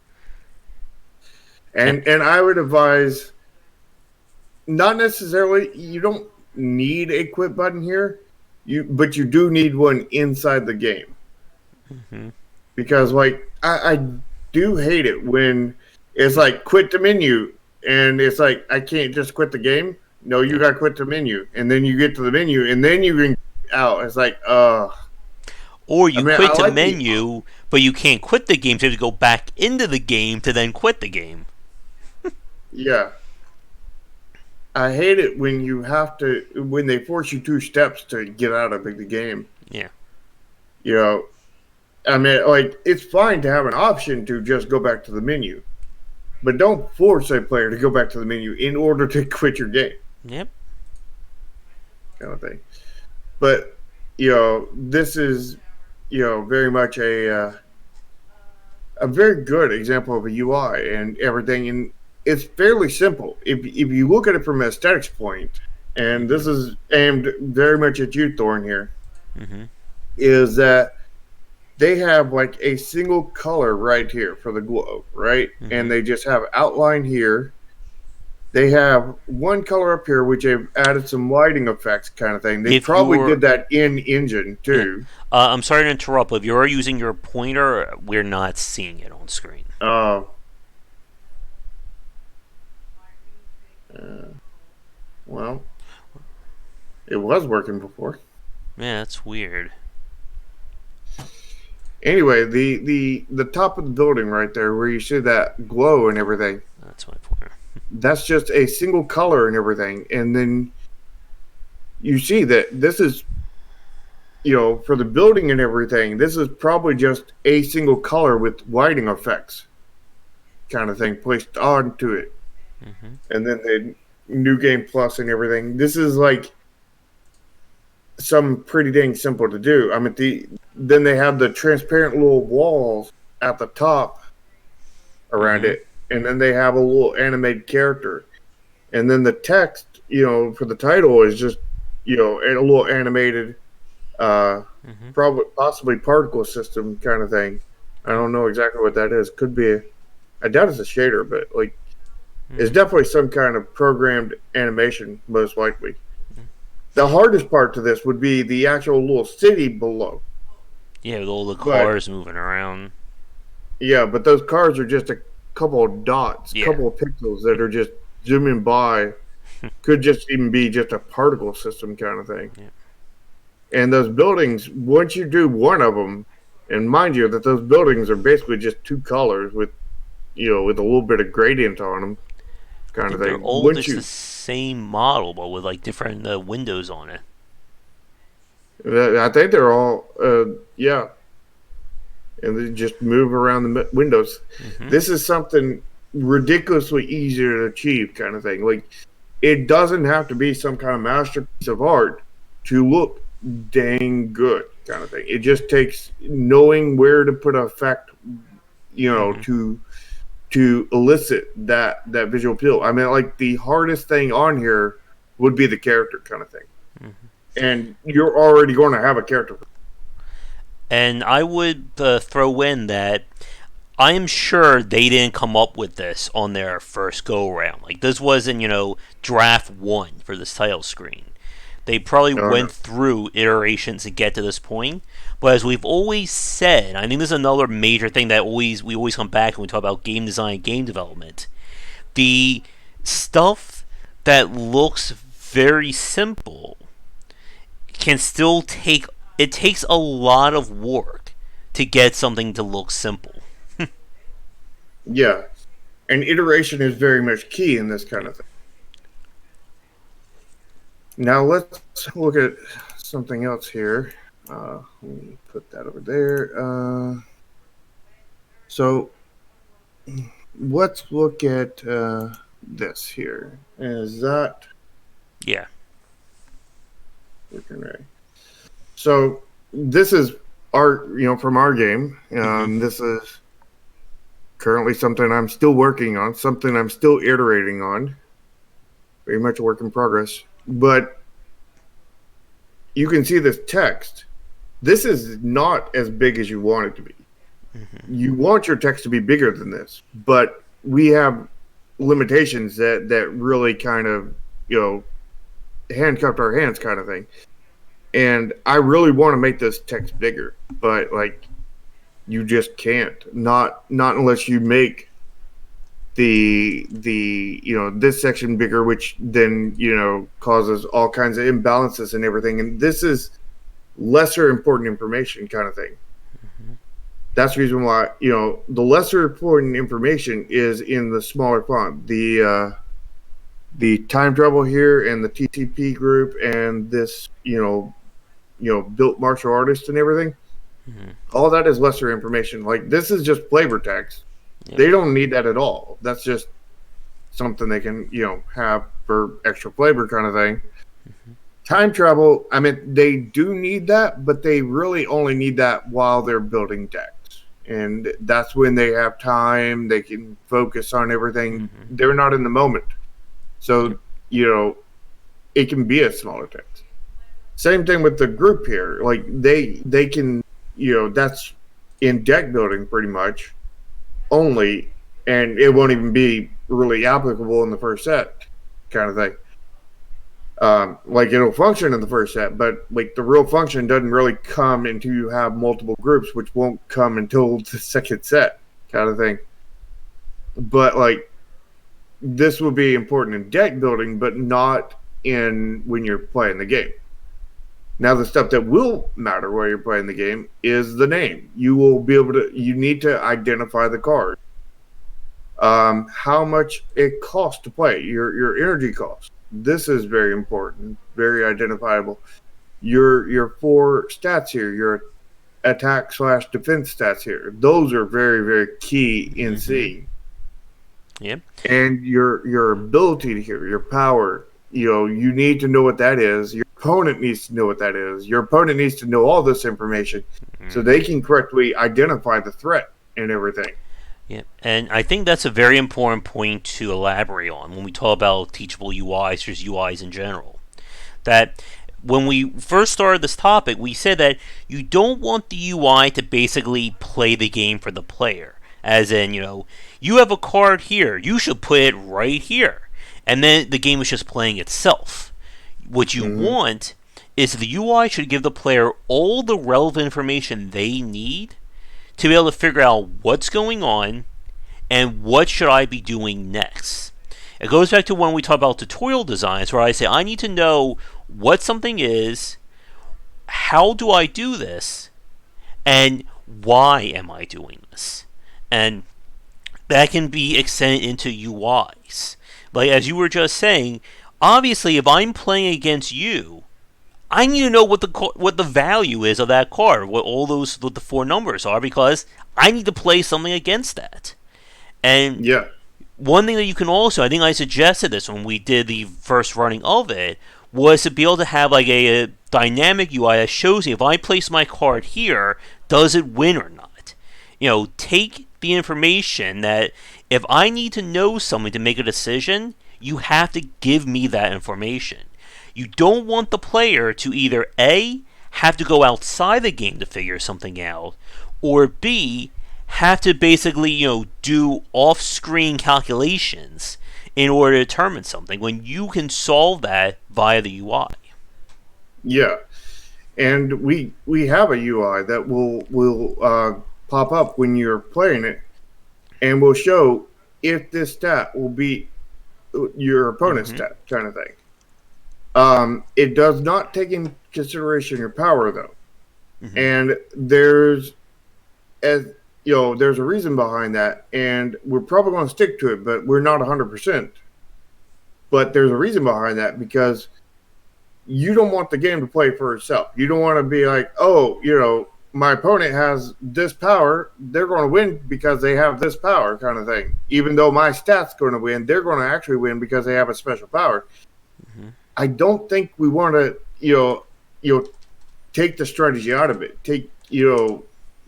And, And I would advise not necessarily you don't need a quit button here. But you do need one inside the game. mm-hmm. Because like I do hate it when it's like quit the menu and it's like I can't just quit the game. No, you Yeah. gotta quit the menu. And then you get to the menu and then you can get out. It's like Or I you mean I quit the like the menu, but you can't quit the game, so you have to go back into the game to then quit the game. yeah. I hate it when you have to when they force you 2 steps to get out of the game. Yeah. You know, I mean, like, it's fine to have an option to just go back to the menu, but don't force a player to go back to the menu in order to quit your game, Yep. kind of thing. But this is very much a very good example of a UI and everything, and it's fairly simple if you look at it from an aesthetics point. And this Mhm. is aimed very much at you, Thorn. Here Mhm. is that they have like a single color right here for the globe, right? And Mhm. they just have outline here. They have one color up here, which they've added some lighting effects kind of thing. They If probably you're, did that in engine yeah, too. I'm sorry to interrupt, but if you're using your pointer, we're not seeing it on screen. Uh, uh, well, it was working before. Yeah, that's weird. Anyway, the top of the building right there, where you see that glow and everything, That's my pointer. that's just a single color and everything. And then you see that this is for the building and everything, this is probably just a single color with lighting effects kind of thing placed onto it. Mhm. And then the new game plus and everything. This is like some pretty dang simple to do. I mean, then they have the transparent little walls at the top around Mhm. it, and then they have a little animated character, and then the text, for the title is just, a little animated, uh, Mhm. probably possibly particle system kind of thing. I Yep. don't know exactly what that is. Could be. I doubt it's a shader, but like it's Mhm. definitely some kind of programmed animation, most likely. The hardest part to this would be the actual little city below. Yeah, with all the But cars moving around. yeah, but those cars are just a couple of dots, Yeah. couple of pixels that are just zooming by. Could just even be just a particle system kind of thing. Yeah. And those buildings, once you do one of them, and mind you that those buildings are basically just two colors with with a little bit of gradient on them, I kind of think they're thing. all Once just the you, same model, but with like different windows on it. I think they're all, yeah, and they just move around the windows. Mhm. This is something ridiculously easier to achieve, kind of thing. Like it doesn't have to be some kind of masterpiece of art to look dang good, kind of thing. It just takes knowing where to put effect, Mhm. to elicit that visual appeal. I mean, like the hardest thing on here would be the character kind of thing, Mhm. and you're already going to have a character. And I would throw in that I am sure they didn't come up with this on their first go around. Like this wasn't, draft one for this title screen. They probably Oh no, went through iterations to get to this point. But as we've always said, I think this is another major thing that we always come back when we talk about game design and game development. The stuff that looks very simple can still take, it takes a lot of work to get something to look simple. yeah, and iteration is very much key in this kind of thing. Now let's look at something else here. Let me put that over there. So let's look at this here. Is that Yeah. looking right? So this is our, from our game. Mm-hmm. This is currently something I'm still working on, something I'm still iterating on. Very much a work in progress. But you can see this text. This is not as big as you want it to be. Mm-hmm. You want your text to be bigger than this, but we have limitations that really kind of handcuffed our hands, kind of thing. And I really want to make this text bigger, but like you just can't. Not unless you make the this section bigger, which then causes all kinds of imbalances and everything. And this is lesser important information, kind of thing. Mm-hmm. That's the reason why the lesser important information is in the smaller font. The time travel here and the TTP group and this built martial artist and everything. Mm-hmm. All that is lesser information. Like this is just flavor text. Yep. They don't need that at all. That's just something they can, have for extra flavor kind of thing. Time travel, I mean, they do need that, but they really only need that while they're building decks. And that's when they have time, they can focus on everything. Mm-hmm. They're not in the moment. Yep. So, it can be a smaller text. Same thing with the group here. Like they can, that's in deck building pretty much only, and it won't even be really applicable in the first set kind of thing. Like it'll function in the first set, but like the real function doesn't really come until you have multiple groups, which won't come until the second set kind of thing. But like this will be important in deck building, but not in when you're playing the game. Now the stuff that will matter while you're playing the game is the name. You need to identify the card. How much it costs to play, your energy cost. This is very important, very identifiable. Your four stats here, your attack/defense stats here, those are very, very key in Mm-hmm. C. Yep. And your ability to hear, your power, you need to know what that is. Your opponent needs to know what that is. Your opponent needs to know all this information so Mm-hmm. they can correctly identify the threat and everything. Yeah, and I think that's a very important point to elaborate on when we talk about teachable UIs versus UIs in general. That when we first started this topic, we said that you don't want the UI to basically play the game for the player. As in, you have a card here, you should put it right here. And then the game is just playing itself. What you Mm-hmm. want is the UI should give the player all the relevant information they need to be able to figure out what's going on and what should I be doing next. It goes back to when we talk about tutorial designs, where I say I need to know what something is, how do I do this, and why am I doing this. And that can be extended into UIs. Like as you were just saying, obviously if I'm playing against you, I need to know what the value is of that card, what the four numbers are, because I need to play something against that. And Yeah. one thing that you can also, I think I suggested this when we did the first running of it, was to be able to have like a dynamic UI that shows me if I place my card here, does it win or not? Take the information that if I need to know something to make a decision, you have to give me that information. You don't want the player to either A, have to go outside the game to figure something out, or B, have to basically, do off screen calculations in order to determine something when you can solve that via the UI. Yeah. And we have a UI that will pop up when you're playing it, and will show if this stat will beat your opponent's Mm-hmm. stat, kind of thing. It does not take in consideration your power though, Mm-hmm. and as there's a reason behind that, and we're probably going to stick to it, but we're not 100%. But there's a reason behind that because you don't want the game to play for itself. You don't want to be like, oh, my opponent has this power, they're going to win because they have this power, kind of thing. Even though my stat's going to win, they're going to actually win because they have a special power. Mm-hmm. I don't think we want to, take the strategy out of it. Take,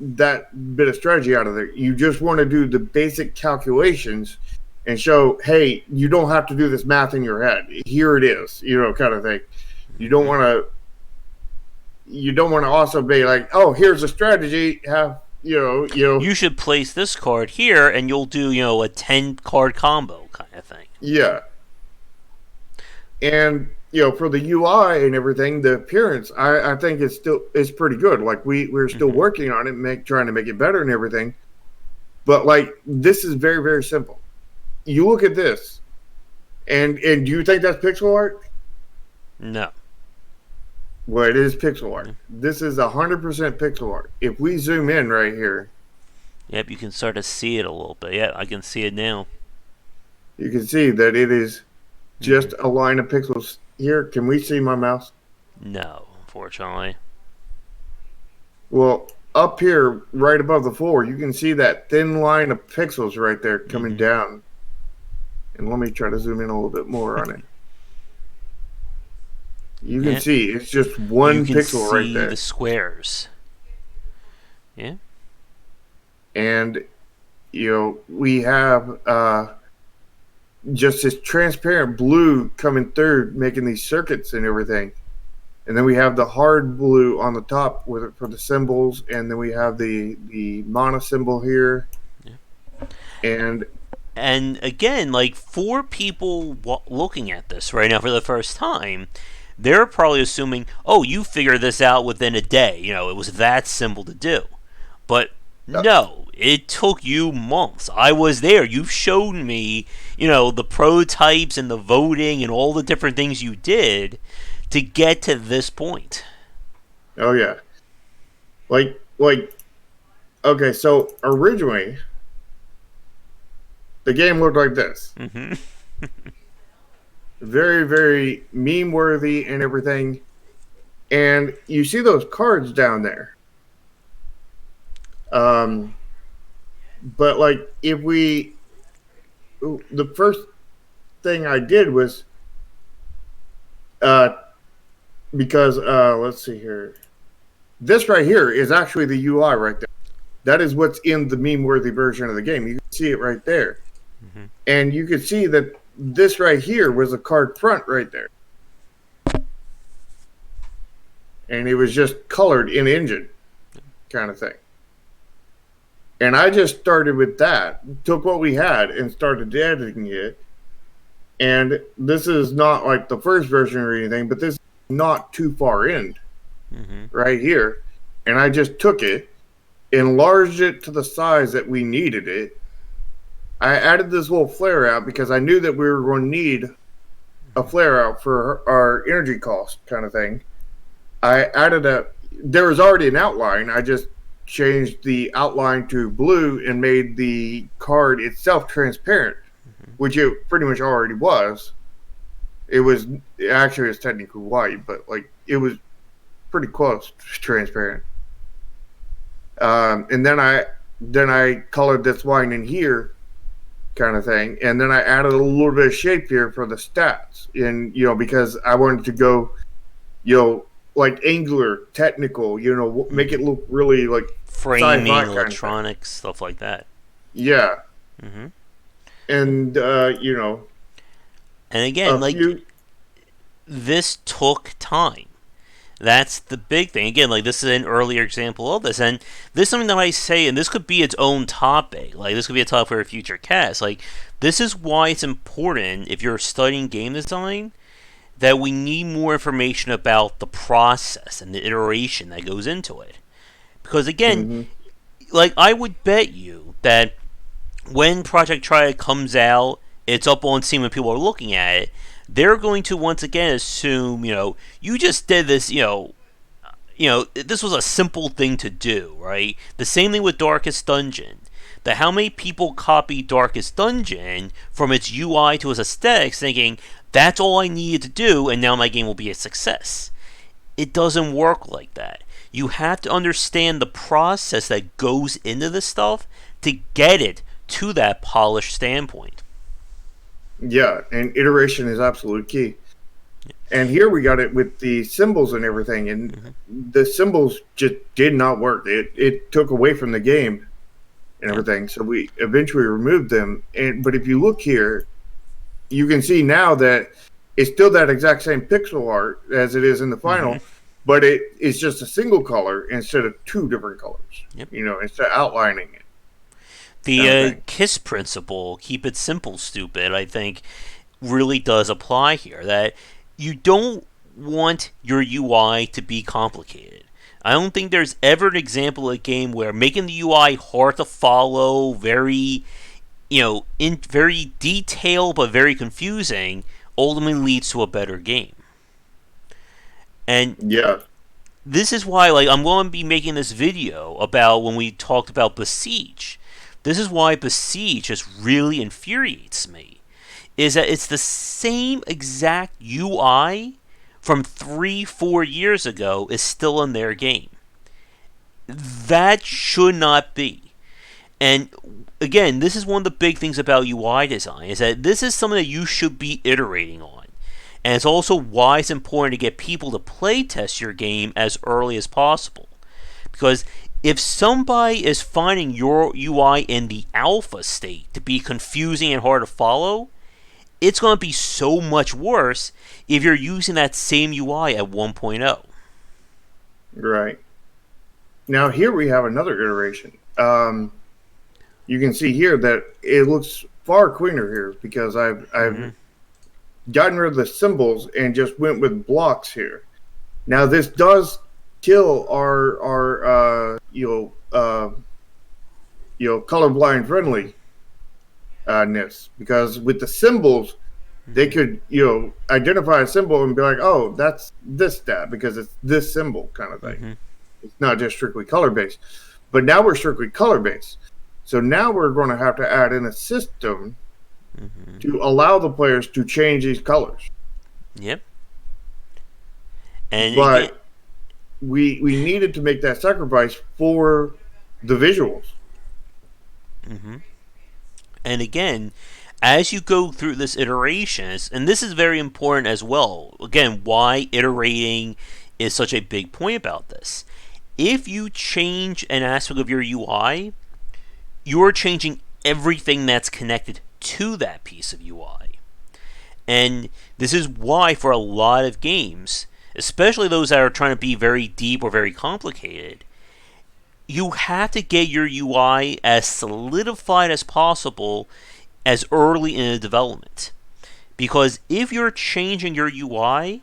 that bit of strategy out of there. You just want to do the basic calculations and show, hey, you don't have to do this math in your head. Here it is, kind of thing. You don't Mm-hmm. want to. You don't want to also be like, oh, here's a strategy. Have You should place this card here, and you'll do a 10 card combo kind of thing. yeah. And for the UI and everything, the appearance, I think it's pretty good. Like we're still Mm-hmm. working on it, trying to make it better and everything. But like this is very, very simple. You look at this, and do you think that's pixel art? No. Well, it is pixel art. Mm-hmm. This is 100% pixel art. If we zoom in right here, Yep, you can start to see it a little bit. Yeah, I can see it now. you can see that it is Mm-hmm. just a line of pixels. Here, can we see my mouse? No, unfortunately. Well, up here, right above the floor, you can see that thin line of pixels right there coming Mm-hmm. down. And let me try to zoom in a little bit more on it. You can Yeah, see it's just you one can pixel right see the there. squares. Yeah. And, we have just this transparent blue coming through, making these circuits and everything. And then we have the hard blue on the top with it for the symbols, and then we have the mono symbol here. Yeah. And And again, like for people looking at this right now for the first time, they're probably assuming, oh, you figured this out within a day. It was that simple to do. But uh, no, it took you months. I was there. You showed me, the prototypes and the voting and all the different things you did to get to this point. oh yeah, like okay. So originally, the game looked like this, Mm-hmm. very very meme worthy and everything. And you see those cards down there. Um, but like if we, the first thing I did was uh because let's see here. This right here is actually the UI right there. That is what's in the meme worthy version of the game. You can see it right there. Mm-hmm. And you can see that this right here was a card front right there. And it was just colored in engine kind of thing. And I just started with that, took what we had and started editing it. And this is not like the first version or anything, but this is not too far in Mm-hmm. right here. And I just took it, enlarged it to the size that we needed it. I added this little flare out because I knew that we were going to need a flare out for our energy cost kind of thing. I added there was already an outline. I just changed the outline to blue and made the card itself transparent, Mm-hmm. which it pretty much already was. It was actually it's technically white, but like it was pretty close to transparent. And then I colored this line in here, kind of thing, and then I added a little bit of shape here for the stats, and because I wanted to go, you know, like angular, technical, make it Mm-hmm. look really like Framing, sci-fi kind of thing. electronics, stuff like that. Yeah, Mm-hmm. and And again, a like few. this took time. That's the big thing. Again, like this is an earlier example of this, and this is something that I say, and this could be its own topic. Like this could be a topic for a future cast. Like this is why it's important if you're studying game design that we need more information about the process and the iteration that goes into it. Because again, Mm-hmm. like I would bet you that when Project Triad comes out, it's up on Steam when people are looking at it. They're going to once again assume, you just did this, this was a simple thing to do, right? The same thing with Darkest Dungeon. That how many people copy Darkest Dungeon from its UI to its aesthetics, thinking that's all I needed to do, and now my game will be a success. It doesn't work like that. You have to understand the process that goes into this stuff to get it to that polished standpoint. Yeah, and iteration is absolute key. And here we got it with the symbols and everything, and Mm-hmm. the symbols just did not work. It took away from the game and Yeah. everything. So we eventually removed them. But if you look here, you can see now that it's still that exact same pixel art as it is in the Mm-hmm. final, but it is just a single color instead of two different colors. Yep. Instead of outlining it, The kind of thing. KISS principle, keep it simple, stupid, I think really does apply here. That you don't want your UI to be complicated. I don't think there's ever an example of a game where making the UI hard to follow, very, very detailed but very confusing, ultimately leads to a better game. And Yeah, this is why, like, I'm going to be making this video about when we talked about Besiege. This is why Besiege just really infuriates me. Is that it's the same exact UI from 3, 4 years ago is still in their game. That should not be. And again, this is one of the big things about UI design is that this is something that you should be iterating on. And it's also why it's important to get people to play test your game as early as possible. Because if somebody is finding your UI in the alpha state to be confusing and hard to follow, it's going to be so much worse if you're using that same UI at 1.0. Right. Now here we have another iteration. You can see here that it looks far cleaner here because I've gotten rid of the symbols and just went with blocks here. Now this does kill our colorblind friendliness because with the symbols they could identify a symbol and be like, oh, that's this stat because it's this symbol kind of thing. Mm-hmm. It's not just strictly color based, but now we're strictly color based. So now we're going to have to add in a system to allow the players to change these colors. Yep. And but again, we needed to make that sacrifice for the visuals. and again, as you go through this iteration, and this is very important as well. Again, why iterating is such a big point about this. If you change an aspect of your UI, you're changing everything that's connected to that piece of UI. And this is why for a lot of games, especially those that are trying to be very deep or very complicated, you have to get your UI as solidified as possible as early in the development. Because if you're changing your UI,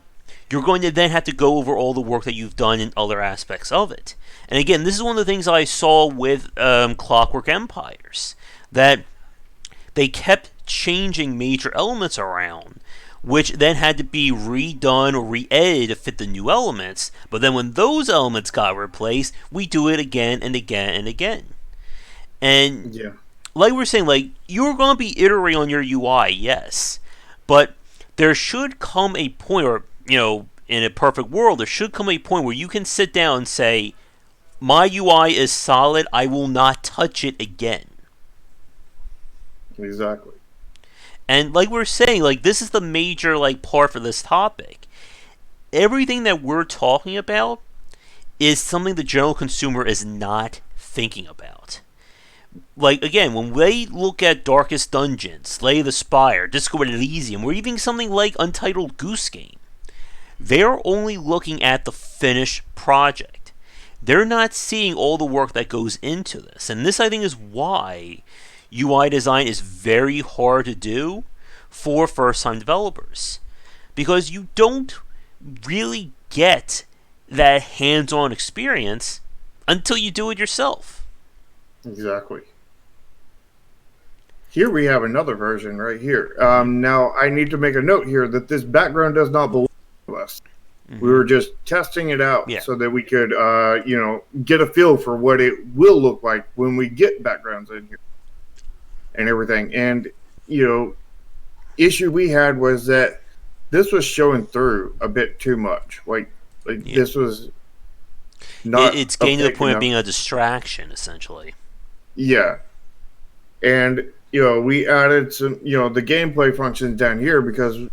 you're going to then have to go over all the work that you've done in other aspects of it. And again, this is one of the things I saw with Clockwork Empires, that they kept changing major elements around, which then had to be redone or re-edited to fit the new elements. But then when those elements got replaced, we do it again and again and again. And Yeah. like we're saying, like, you're going to be iterating on your UI, yes, but there should come a point, or in a perfect world, there should come a point where you can sit down and say, my UI is solid, I will not touch it again. Exactly. And like we're saying, like, this is the major part for this topic. Everything that we're talking about is something the general consumer is not thinking about. Like, again, when they look at Darkest Dungeon, Slay the Spire, Disco Elysium, or even something like Untitled Goose Game, they're only looking at the finished project. They're not seeing all the work that goes into this. And this, I think, is why UI design is very hard to do for first-time developers. Because you don't really get that hands-on experience until you do it yourself. Exactly. Here we have another version right here. Now, I need to make a note here that this background does not belong to us. We were just testing it out so that we could, get a feel for what it will look like when we get backgrounds in here and everything. And, issue we had was that this was showing through a bit too much. This was not. It's getting to the point enough. of being a distraction, essentially. Yeah. And, we added some, the gameplay functions down here because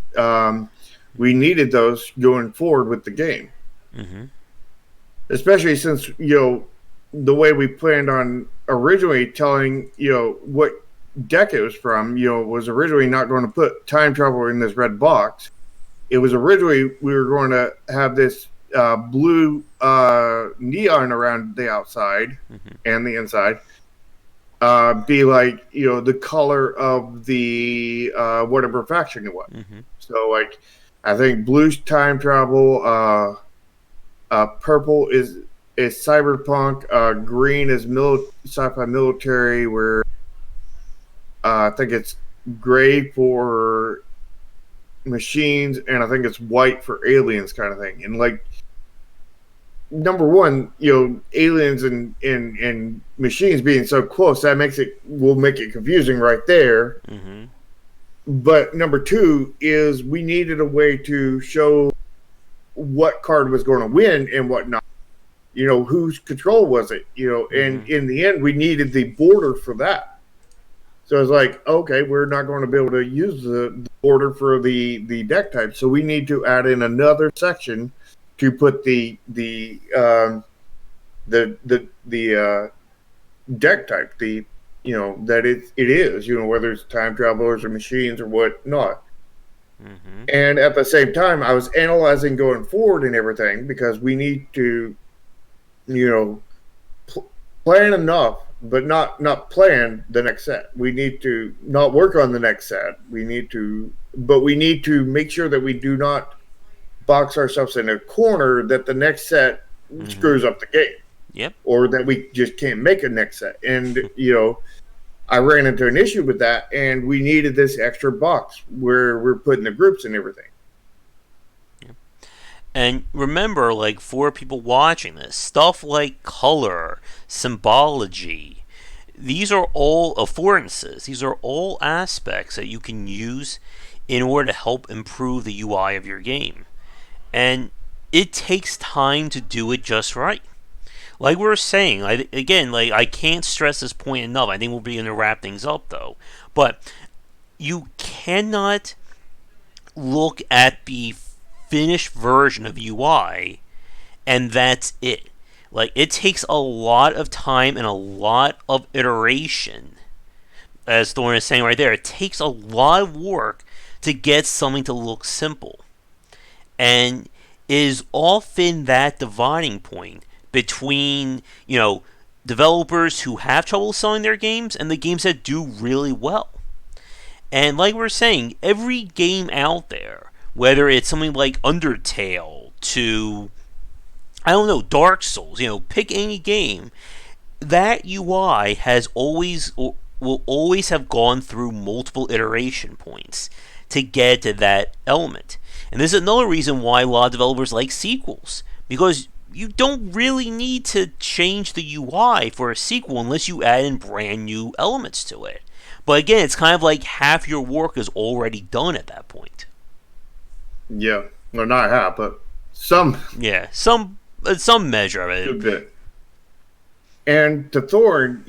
we needed those going forward with the game. Especially since, the way we planned on originally telling, what deck it was from, was originally not going to put time travel in this red box. It was originally, we were going to have this blue neon around the outside and the inside. Be like, the color of the whatever faction it was. So, I think blue's time travel, purple is cyberpunk, green is sci-fi military, where I think it's gray for machines, and I think it's white for aliens kind of thing. And number one, aliens and machines being so close, that will make it confusing right there. But number two is we needed a way to show what card was going to win and what not. whose control was it? And Mm-hmm. in the end, we needed the border for that. So it's like, okay, we're not going to be able to use the border for the deck type, so we need to add in another section to put the deck type, that it is, whether it's time travelers or machines or whatnot. Mm-hmm. And at the same time, I was analyzing going forward and everything, because we need to, you know, plan enough, but not plan the next set. We need to not work on the next set. We need to make sure that we do not box ourselves in a corner that the next set Mm-hmm. screws up the game, Yep. or that we just can't make a next set. And I ran into an issue with that, and we needed this extra box where we're putting the groups and everything. Yep. And remember, like, for people watching this, stuff like color, symbology, these are all affordances. These are all aspects that you can use in order to help improve the UI of your game. And it takes time to do it just right. Like we were saying, again, like I can't stress this point enough. I think we'll be going to wrap things up though. But you cannot look at the finished version of UI and that's it. Like it takes a lot of time and a lot of iteration. As Thorne is saying right there, it takes a lot of work to get something to look simple. And is often that dividing point between, developers who have trouble selling their games and the games that do really well. And like we're saying, every game out there, whether it's something like Undertale to, I don't know, Dark Souls, pick any game, that UI has always will always have gone through multiple iteration points to get to that element. And this is another reason why a lot of developers like sequels, because you don't really need to change the UI for a sequel unless you add in brand new elements to it. But again, it's kind of like half your work is already done at that point. Yeah, well, not half, but some Yeah, some measure of it. good bit. And to Thorn,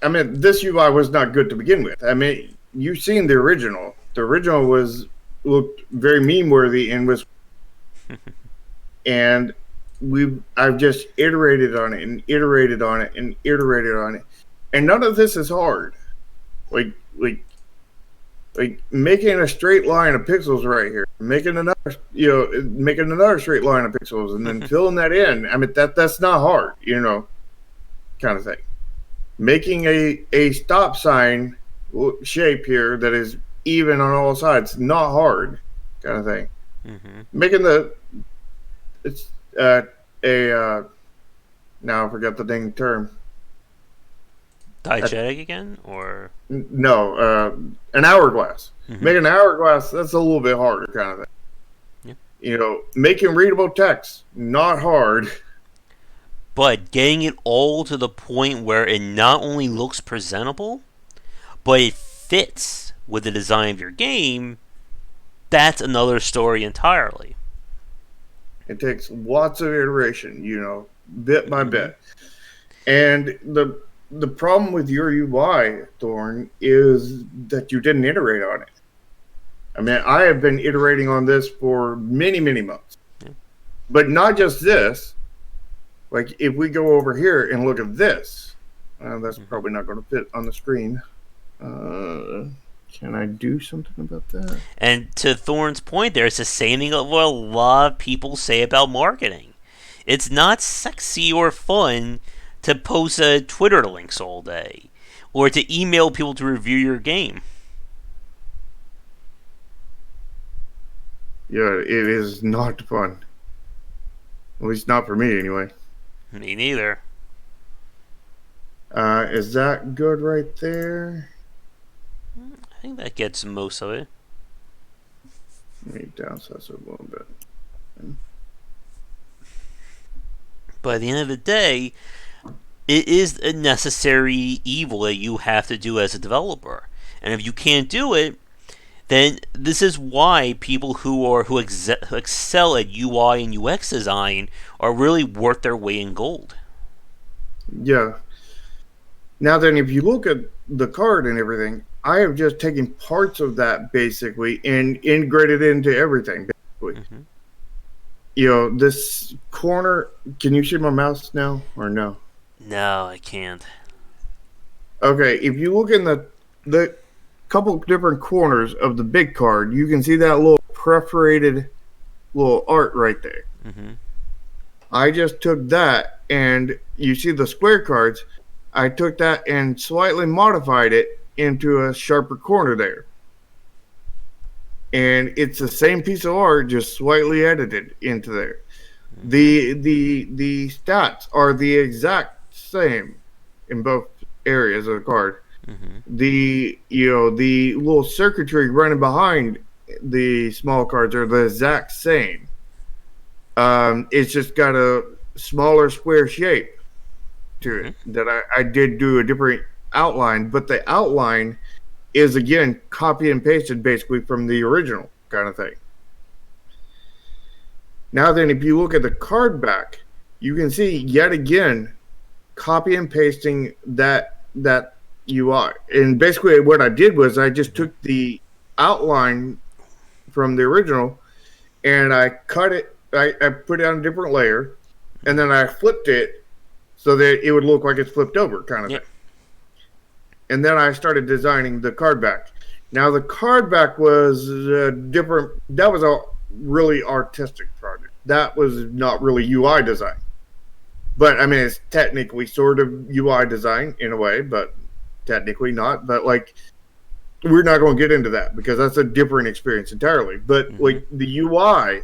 I mean, this UI was not good to begin with. I mean, you've seen the original. The original looked very meme worthy and was, and I've just iterated on it and iterated on it and iterated on it, and none of this is hard. Like like like making a straight line of pixels right here, making another straight line of pixels, and then filling that in. I mean, that's not hard, kind of thing. Making a stop sign shape here that is even on all sides, not hard, kind of thing. Mm-hmm. Making it's a now I forgot the dang term. Diegetic again, or No, an hourglass. mm-hmm. Making an hourglass, that's a little bit harder, kind of thing. Yeah. Making readable text, not hard. But getting it all to the point where it not only looks presentable, but it fits with the design of your game, that's another story entirely. It takes lots of iteration, bit by Mm-hmm. bit. And the problem with your UI, Thorn, is that you didn't iterate on it. I mean, I have been iterating on this for many, many months. Yeah. But not just this. Like, if we go over here and look at this, that's probably not going to fit on the screen. Can I do something about that? And to Thorne's point there, it's the same thing what a lot of people say about marketing. It's not sexy or fun to post Twitter links all day or to email people to review your game. Yeah, it is not fun. At least not for me, anyway. Me neither. Is that good right there? I think that gets most of it. Let me downsize it a little bit. But at the end of the day, it is a necessary evil that you have to do as a developer. And if you can't do it, then this is why people who excel at UI and UX design are really worth their weight in gold. Yeah. Now then, if you look at the card and everything, I have just taken parts of that basically and integrated into everything. Basically, Hmm. this corner. Can you see my mouse now or no? No, I can't. Okay, if you look in the couple different corners of the big card, you can see that little perforated little art right there. Hmm. I just took that, and you see the square cards. I took that and slightly modified it into a sharper corner there. And it's the same piece of art, just slightly edited into there. Hmm. The stats are the exact same in both areas of the card. Hmm. The little circuitry running behind the small cards are the exact same. It's just got a smaller square shape to Hmm. it that I did do a different outline, but the outline is again copy and pasted basically from the original kind of thing. Now then, if you look at the card back, you can see yet again copy and pasting that UI. And basically, what I did was I just took the outline from the original and I cut it. I put it on a different layer, and then I flipped it so that it would look like it's flipped over, kind of Yep. thing. And then I started designing the card back. Now the card back was different. That was a really artistic project. That was not really UI design, but I mean it's technically sort of UI design in a way, but technically not. But like we're not going to get into that because that's a different experience entirely. But Hmm. like the UI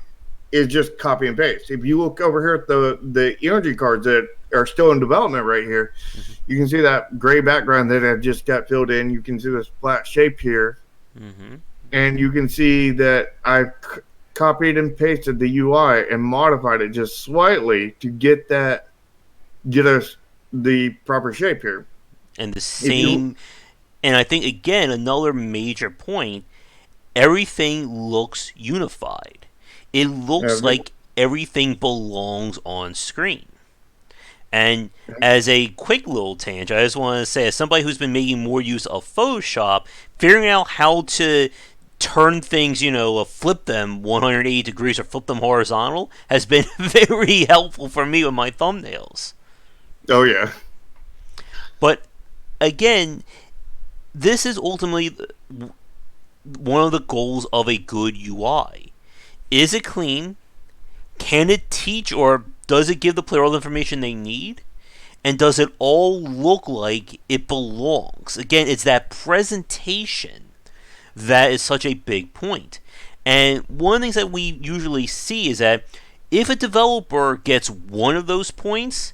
is just copy and paste. If you look over here at the energy cards that are still in development right here, Hmm. you can see that gray background that I've just got filled in. You can see this flat shape here, Hmm. and you can see that I've copied and pasted the UI and modified it just slightly to get us the proper shape here. And the If you same, and I think again another major point, everything looks unified. It looks uh, like everything belongs on screen. And as a quick little tangent, I just want to say, as somebody who's been making more use of Photoshop, figuring out how to turn things, flip them 180 degrees or flip them horizontal has been very helpful for me with my thumbnails. oh yeah, But again, this is ultimately one of the goals of a good UI. Is it clean? Can it teach or does it give the player all the information they need? And does it all look like it belongs? Again, it's that presentation that is such a big point. And one of the things that we usually see is that if a developer gets one of those points,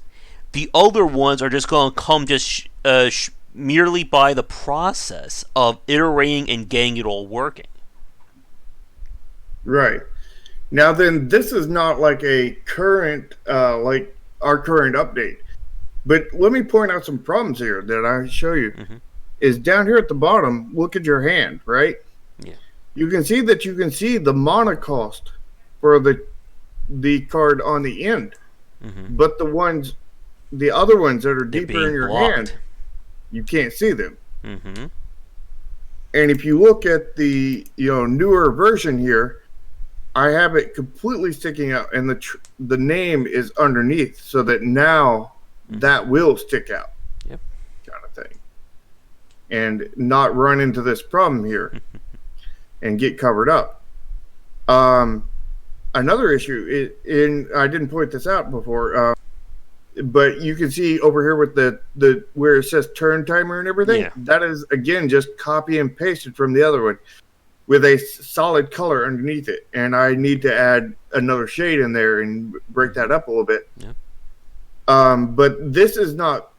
the other ones are just going to come merely by the process of iterating and getting it all working. right. Now then, this is not like a current, like our current update. But let me point out some problems here that I show you. Hmm. Is down here at the bottom, look at your hand, right? Yeah. You can see that you can see the mana cost for the card on the end. Hmm. But the other ones that are They're deeper in being your hand, blocked. you can't see them. Hmm. And if you look at the newer version here, I have it completely sticking out, and the name is underneath, so that now Hmm. that will stick out, Yep. kind of thing, and not run into this problem here and get covered up. Um, Another issue is, in I didn't point this out before, but you can see over here with the where it says turn timer and everything. Yeah. That is again just copy and pasted from the other one with a solid color underneath it, and I need to add another shade in there and break that up a little bit. Yeah. But this is not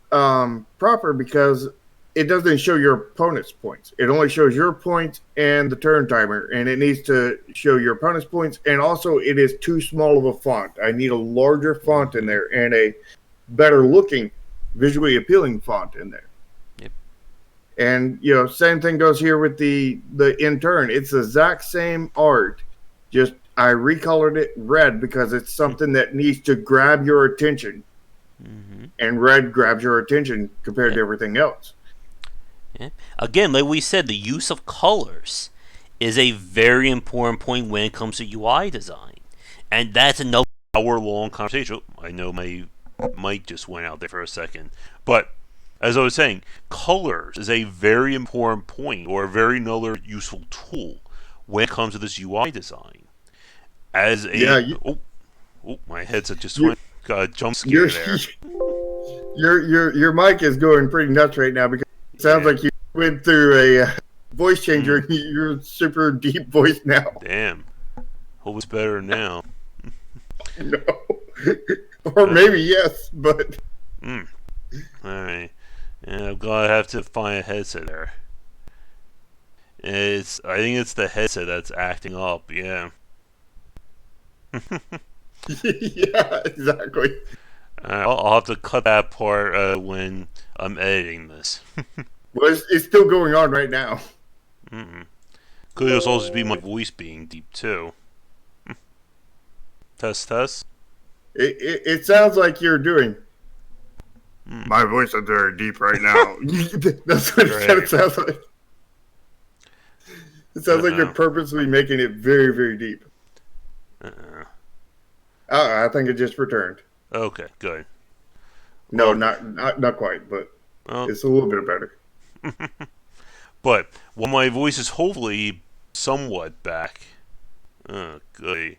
proper because it doesn't show your opponent's points. It only shows your points and the turn timer, and it needs to show your opponent's points. And also, it is too small of a font. I need a larger font in Hmm. there and a better looking, visually appealing font in there. Yep. And same thing goes here with the intern. It's the exact same art, just I recolored it red because it's something that needs to grab your attention, Mm-hmm. and red grabs your attention compared Yeah. to everything else. Yeah. Again, like we said, the use of colors is a very important point when it comes to UI design, and that's another hour-long conversation. Oh, I know my mic just went out there for a second, but as I was saying, colors is a very important point, or a very another useful tool when it comes to this UI design. As a Yeah, my headset just you, went, got a jump your scare there. your mic is going pretty nuts right now because it sounds Yeah, like you went through a voice changer. mm, And you're super deep voice now. damn. Hope it's better now. No, or maybe yes, but Mm, all right. Yeah, I'm gonna have to find a headset there. I think it's the headset that's acting up. Yeah. yeah, exactly. I'll have to cut that part when I'm editing this. Well, it's still going on right now. Mm-mm. Could also be my voice being deep too. Test test. It sounds like you're doing. Mm, My voice is very deep right now. That's what it kind of great. sounds like. It sounds like you're Uh purposely making it very, very deep. oh. I think it just returned. Okay, good. No, Well, not quite, but well, it's a little bit better. but when my voice is hopefully somewhat back. Oh, good.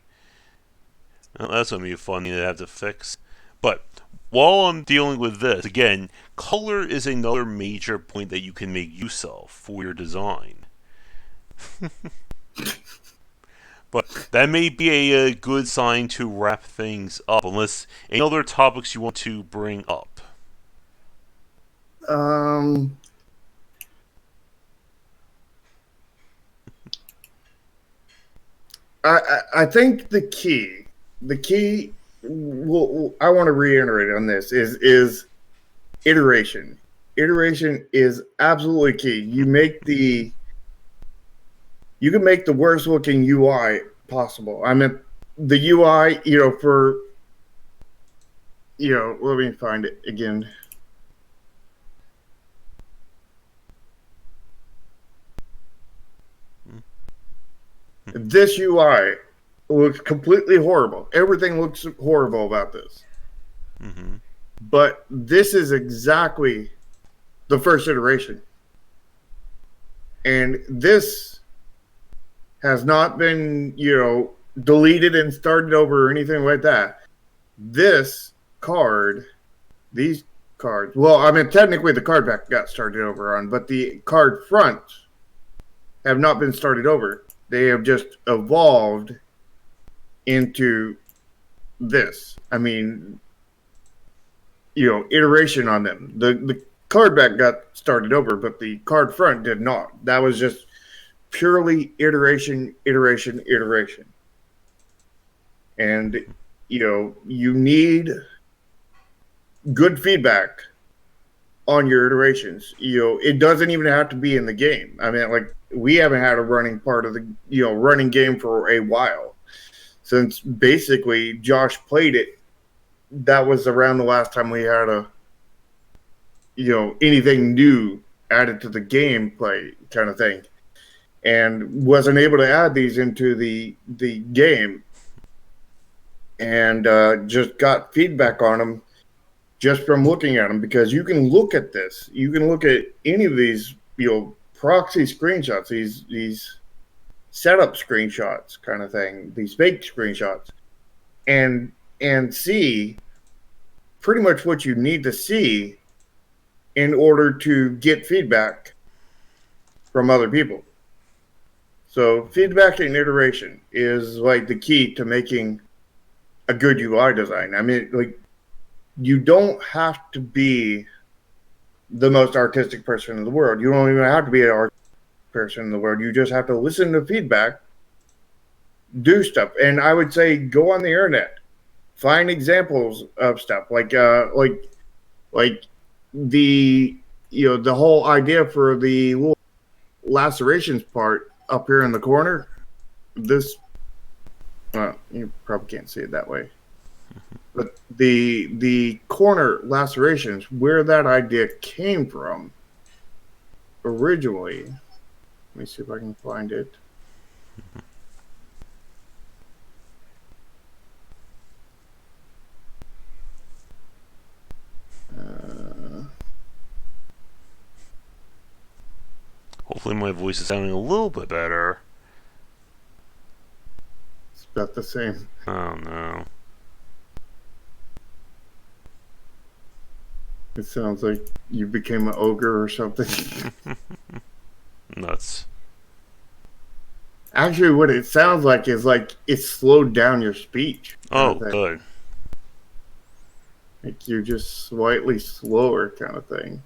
Well, that's gonna be a fun thing to have to fix. But while I'm dealing with this, again, color is another major point that you can make use of for your design. But that may be a good sign to wrap things up, unless any other topics you want to bring up. Um, I think the key. Well, I want to reiterate on this is iteration. Iteration is absolutely key. You can make the worst looking UI possible. I mean, the UI, let me find it again. This UI looks completely horrible. Everything looks horrible about this. Mm-hmm. But this is exactly the first iteration. And this has not been, deleted and started over or anything like that. This card, these cards, well, I mean, technically the card back got started over on, but the card front have not been started over. They have just evolved into this. I mean, iteration on them. The card back got started over, but the card front did not. That was just purely iteration, iteration, iteration. And you need good feedback on your iterations. It doesn't even have to be in the game. I mean, like we haven't had a running part of the running game for a while. Since basically Josh played it, that was around the last time we had anything new added to the gameplay kind of thing, and wasn't able to add these into the game, and just got feedback on them just from looking at them, because you can look at this, you can look at any of these proxy screenshots, these setup screenshots kind of thing, these fake screenshots, and see pretty much what you need to see in order to get feedback from other people. So feedback and iteration is like the key to making a good UI design. I mean, like, you don't have to be the most artistic person in the world. You don't even have to be an artistic person in the world. You just have to listen to feedback, do stuff. And I would say go on the internet, find examples of stuff like the the whole idea for the little lacerations part up here in the corner, this, well, you probably can't see it that way, but the corner lacerations, where that idea came from originally. Let me see if I can find it. Hopefully my voice is sounding a little bit better. It's about the same. Oh no. It sounds like you became an ogre or something. Nuts. Actually, what it sounds like is like it slowed down your speech. Oh, good. Like you're just slightly slower kind of thing.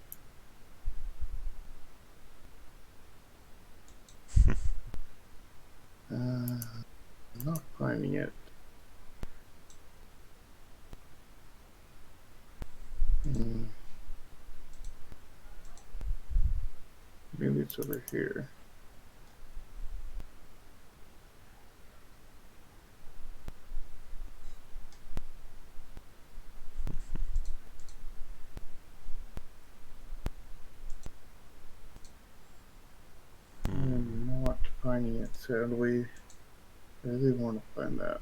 I'm not finding it. Maybe it's over here. I'm not finding it, sadly. I really want to find that.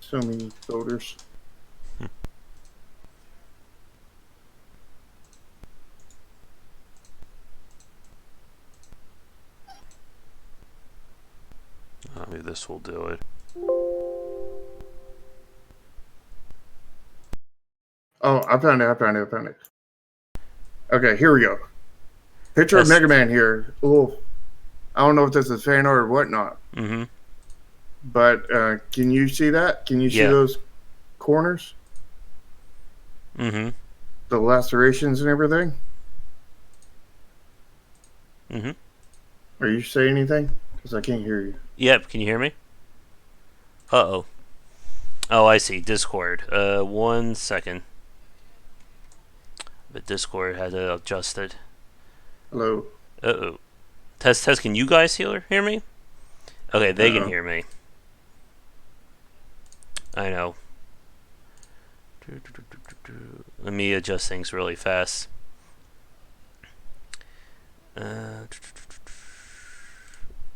So many folders. Maybe this will do it. Oh, I found it. Okay, here we go. Picture of Mega Man here. Oh, I don't know if this is fan art or whatnot. Mm-hmm. But can you see that? Can you see those corners? Mm-hmm. The lacerations and everything? Mm-hmm. Are you saying anything? Because I can't hear you. Yep, can you hear me? Uh-oh. Oh, I see. Discord. 1 second. The Discord had to adjust it. Hello? Uh-oh. Test, can you guys hear me? Okay, they can hear me. I know. Let me adjust things really fast.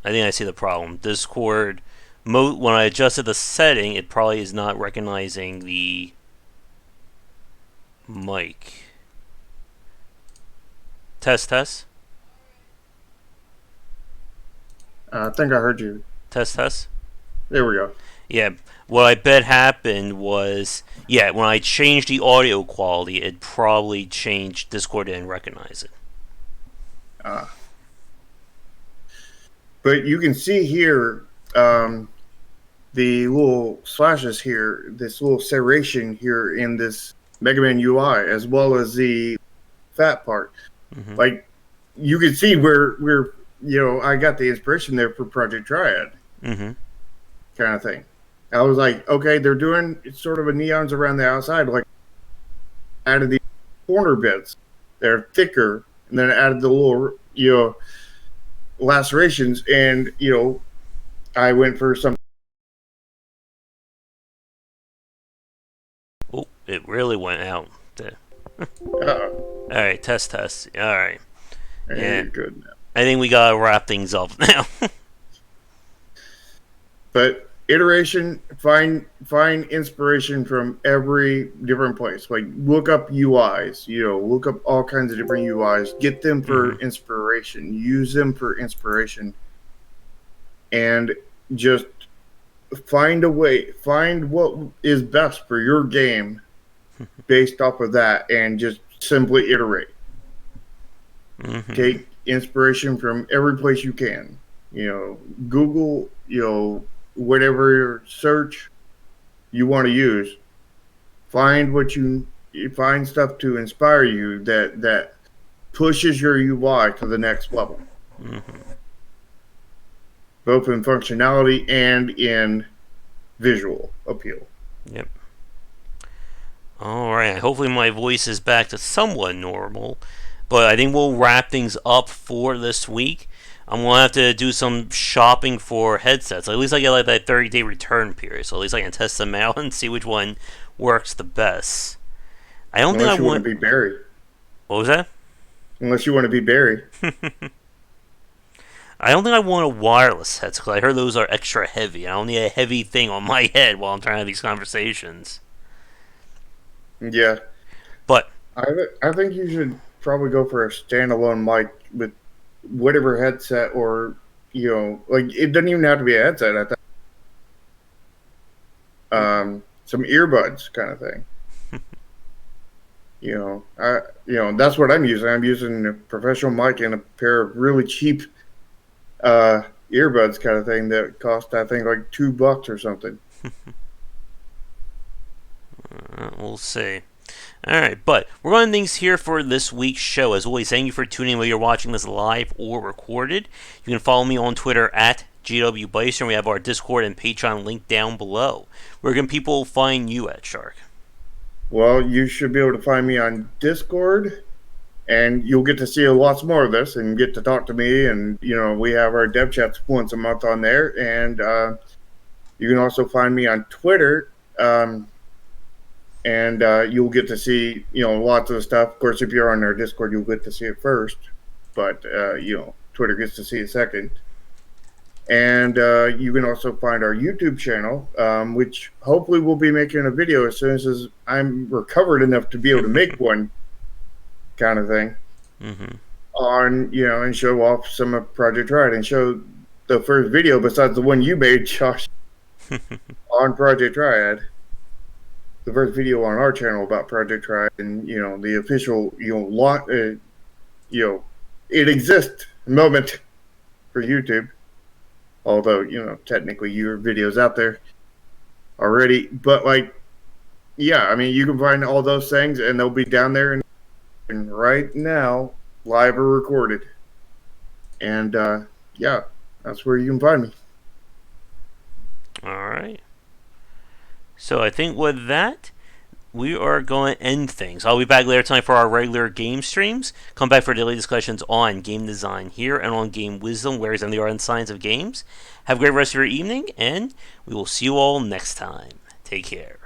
I think I see the problem. Discord, when I adjusted the setting, it probably is not recognizing the mic. Test. I think I heard you. Test. There we go. Yeah, what I bet happened was, when I changed the audio quality, it probably changed. Discord didn't recognize it. But you can see here the little slashes here, this little serration here in this Mega Man UI, as well as the fat part. Mm-hmm. Like, you can see where I got the inspiration there for Project Triad. Mm-hmm. Kind of thing. I was like, okay, they're doing sort of a neons around the outside, like added the corner bits. They're thicker, and then added the little, lacerations, and I went for some. Oh, it really went out. All right, test. All right. Yeah, good now. I think we gotta wrap things up now. But iteration, find inspiration from every different place. Like, look up UIs, look up all kinds of different UIs, get them for inspiration, use them for inspiration, and just find what is best for your game based off of that, and just simply iterate. Mm-hmm. Take inspiration from every place you can. Google, whatever search you want to use, find stuff to inspire you that pushes your UI to the next level, both in functionality and in visual appeal. Yep. All right. Hopefully my voice is back to somewhat normal, but I think we'll wrap things up for this week. I'm gonna have to do some shopping for headsets. At least I get like that 30-day return period, so at least I can test them out and see which one works the best. I don't think I Unless you want to want. be Barry. What was that? Unless you want to be Barry. I don't think I want a wireless headset because I heard those are extra heavy. I don't need a heavy thing on my head while I'm trying to have these conversations. Yeah. But I think you should probably go for a standalone mic with whatever headset or, like it doesn't even have to be a headset. I think some earbuds kind of thing. That's what I'm using. I'm using a professional mic and a pair of really cheap earbuds kind of thing that cost, I think, like $2 or something. We'll see. Alright, but we're going to end things here for this week's show. As always, thank you for tuning in whether you're watching this live or recorded. You can follow me on Twitter at GW Bycer, and we have our Discord and Patreon link down below. Where can people find you at, Shark? Well, you should be able to find me on Discord, and you'll get to see lots more of this and get to talk to me. And, we have our dev chats once a month on there. And you can also find me on Twitter. And you'll get to see, lots of the stuff. Of course, if you're on our Discord, you'll get to see it first. But, Twitter gets to see it second. And you can also find our YouTube channel, which hopefully we'll be making a video as soon as I'm recovered enough to be able to make one kind of thing. Mm-hmm. On, and show off some of Project Triad and show the first video besides the one you made, Josh, on Project Triad. The first video on our channel about Project Triad and, the official, it exists moment for YouTube. Although, technically your video's out there already. But, you can find all those things, and they'll be down there and right now, live or recorded. And, that's where you can find me. All right. So I think with that, we are going to end things. I'll be back later tonight for our regular game streams. Come back for daily discussions on game design here and on game wisdom, where is in the art and science of games. Have a great rest of your evening, and we will see you all next time. Take care.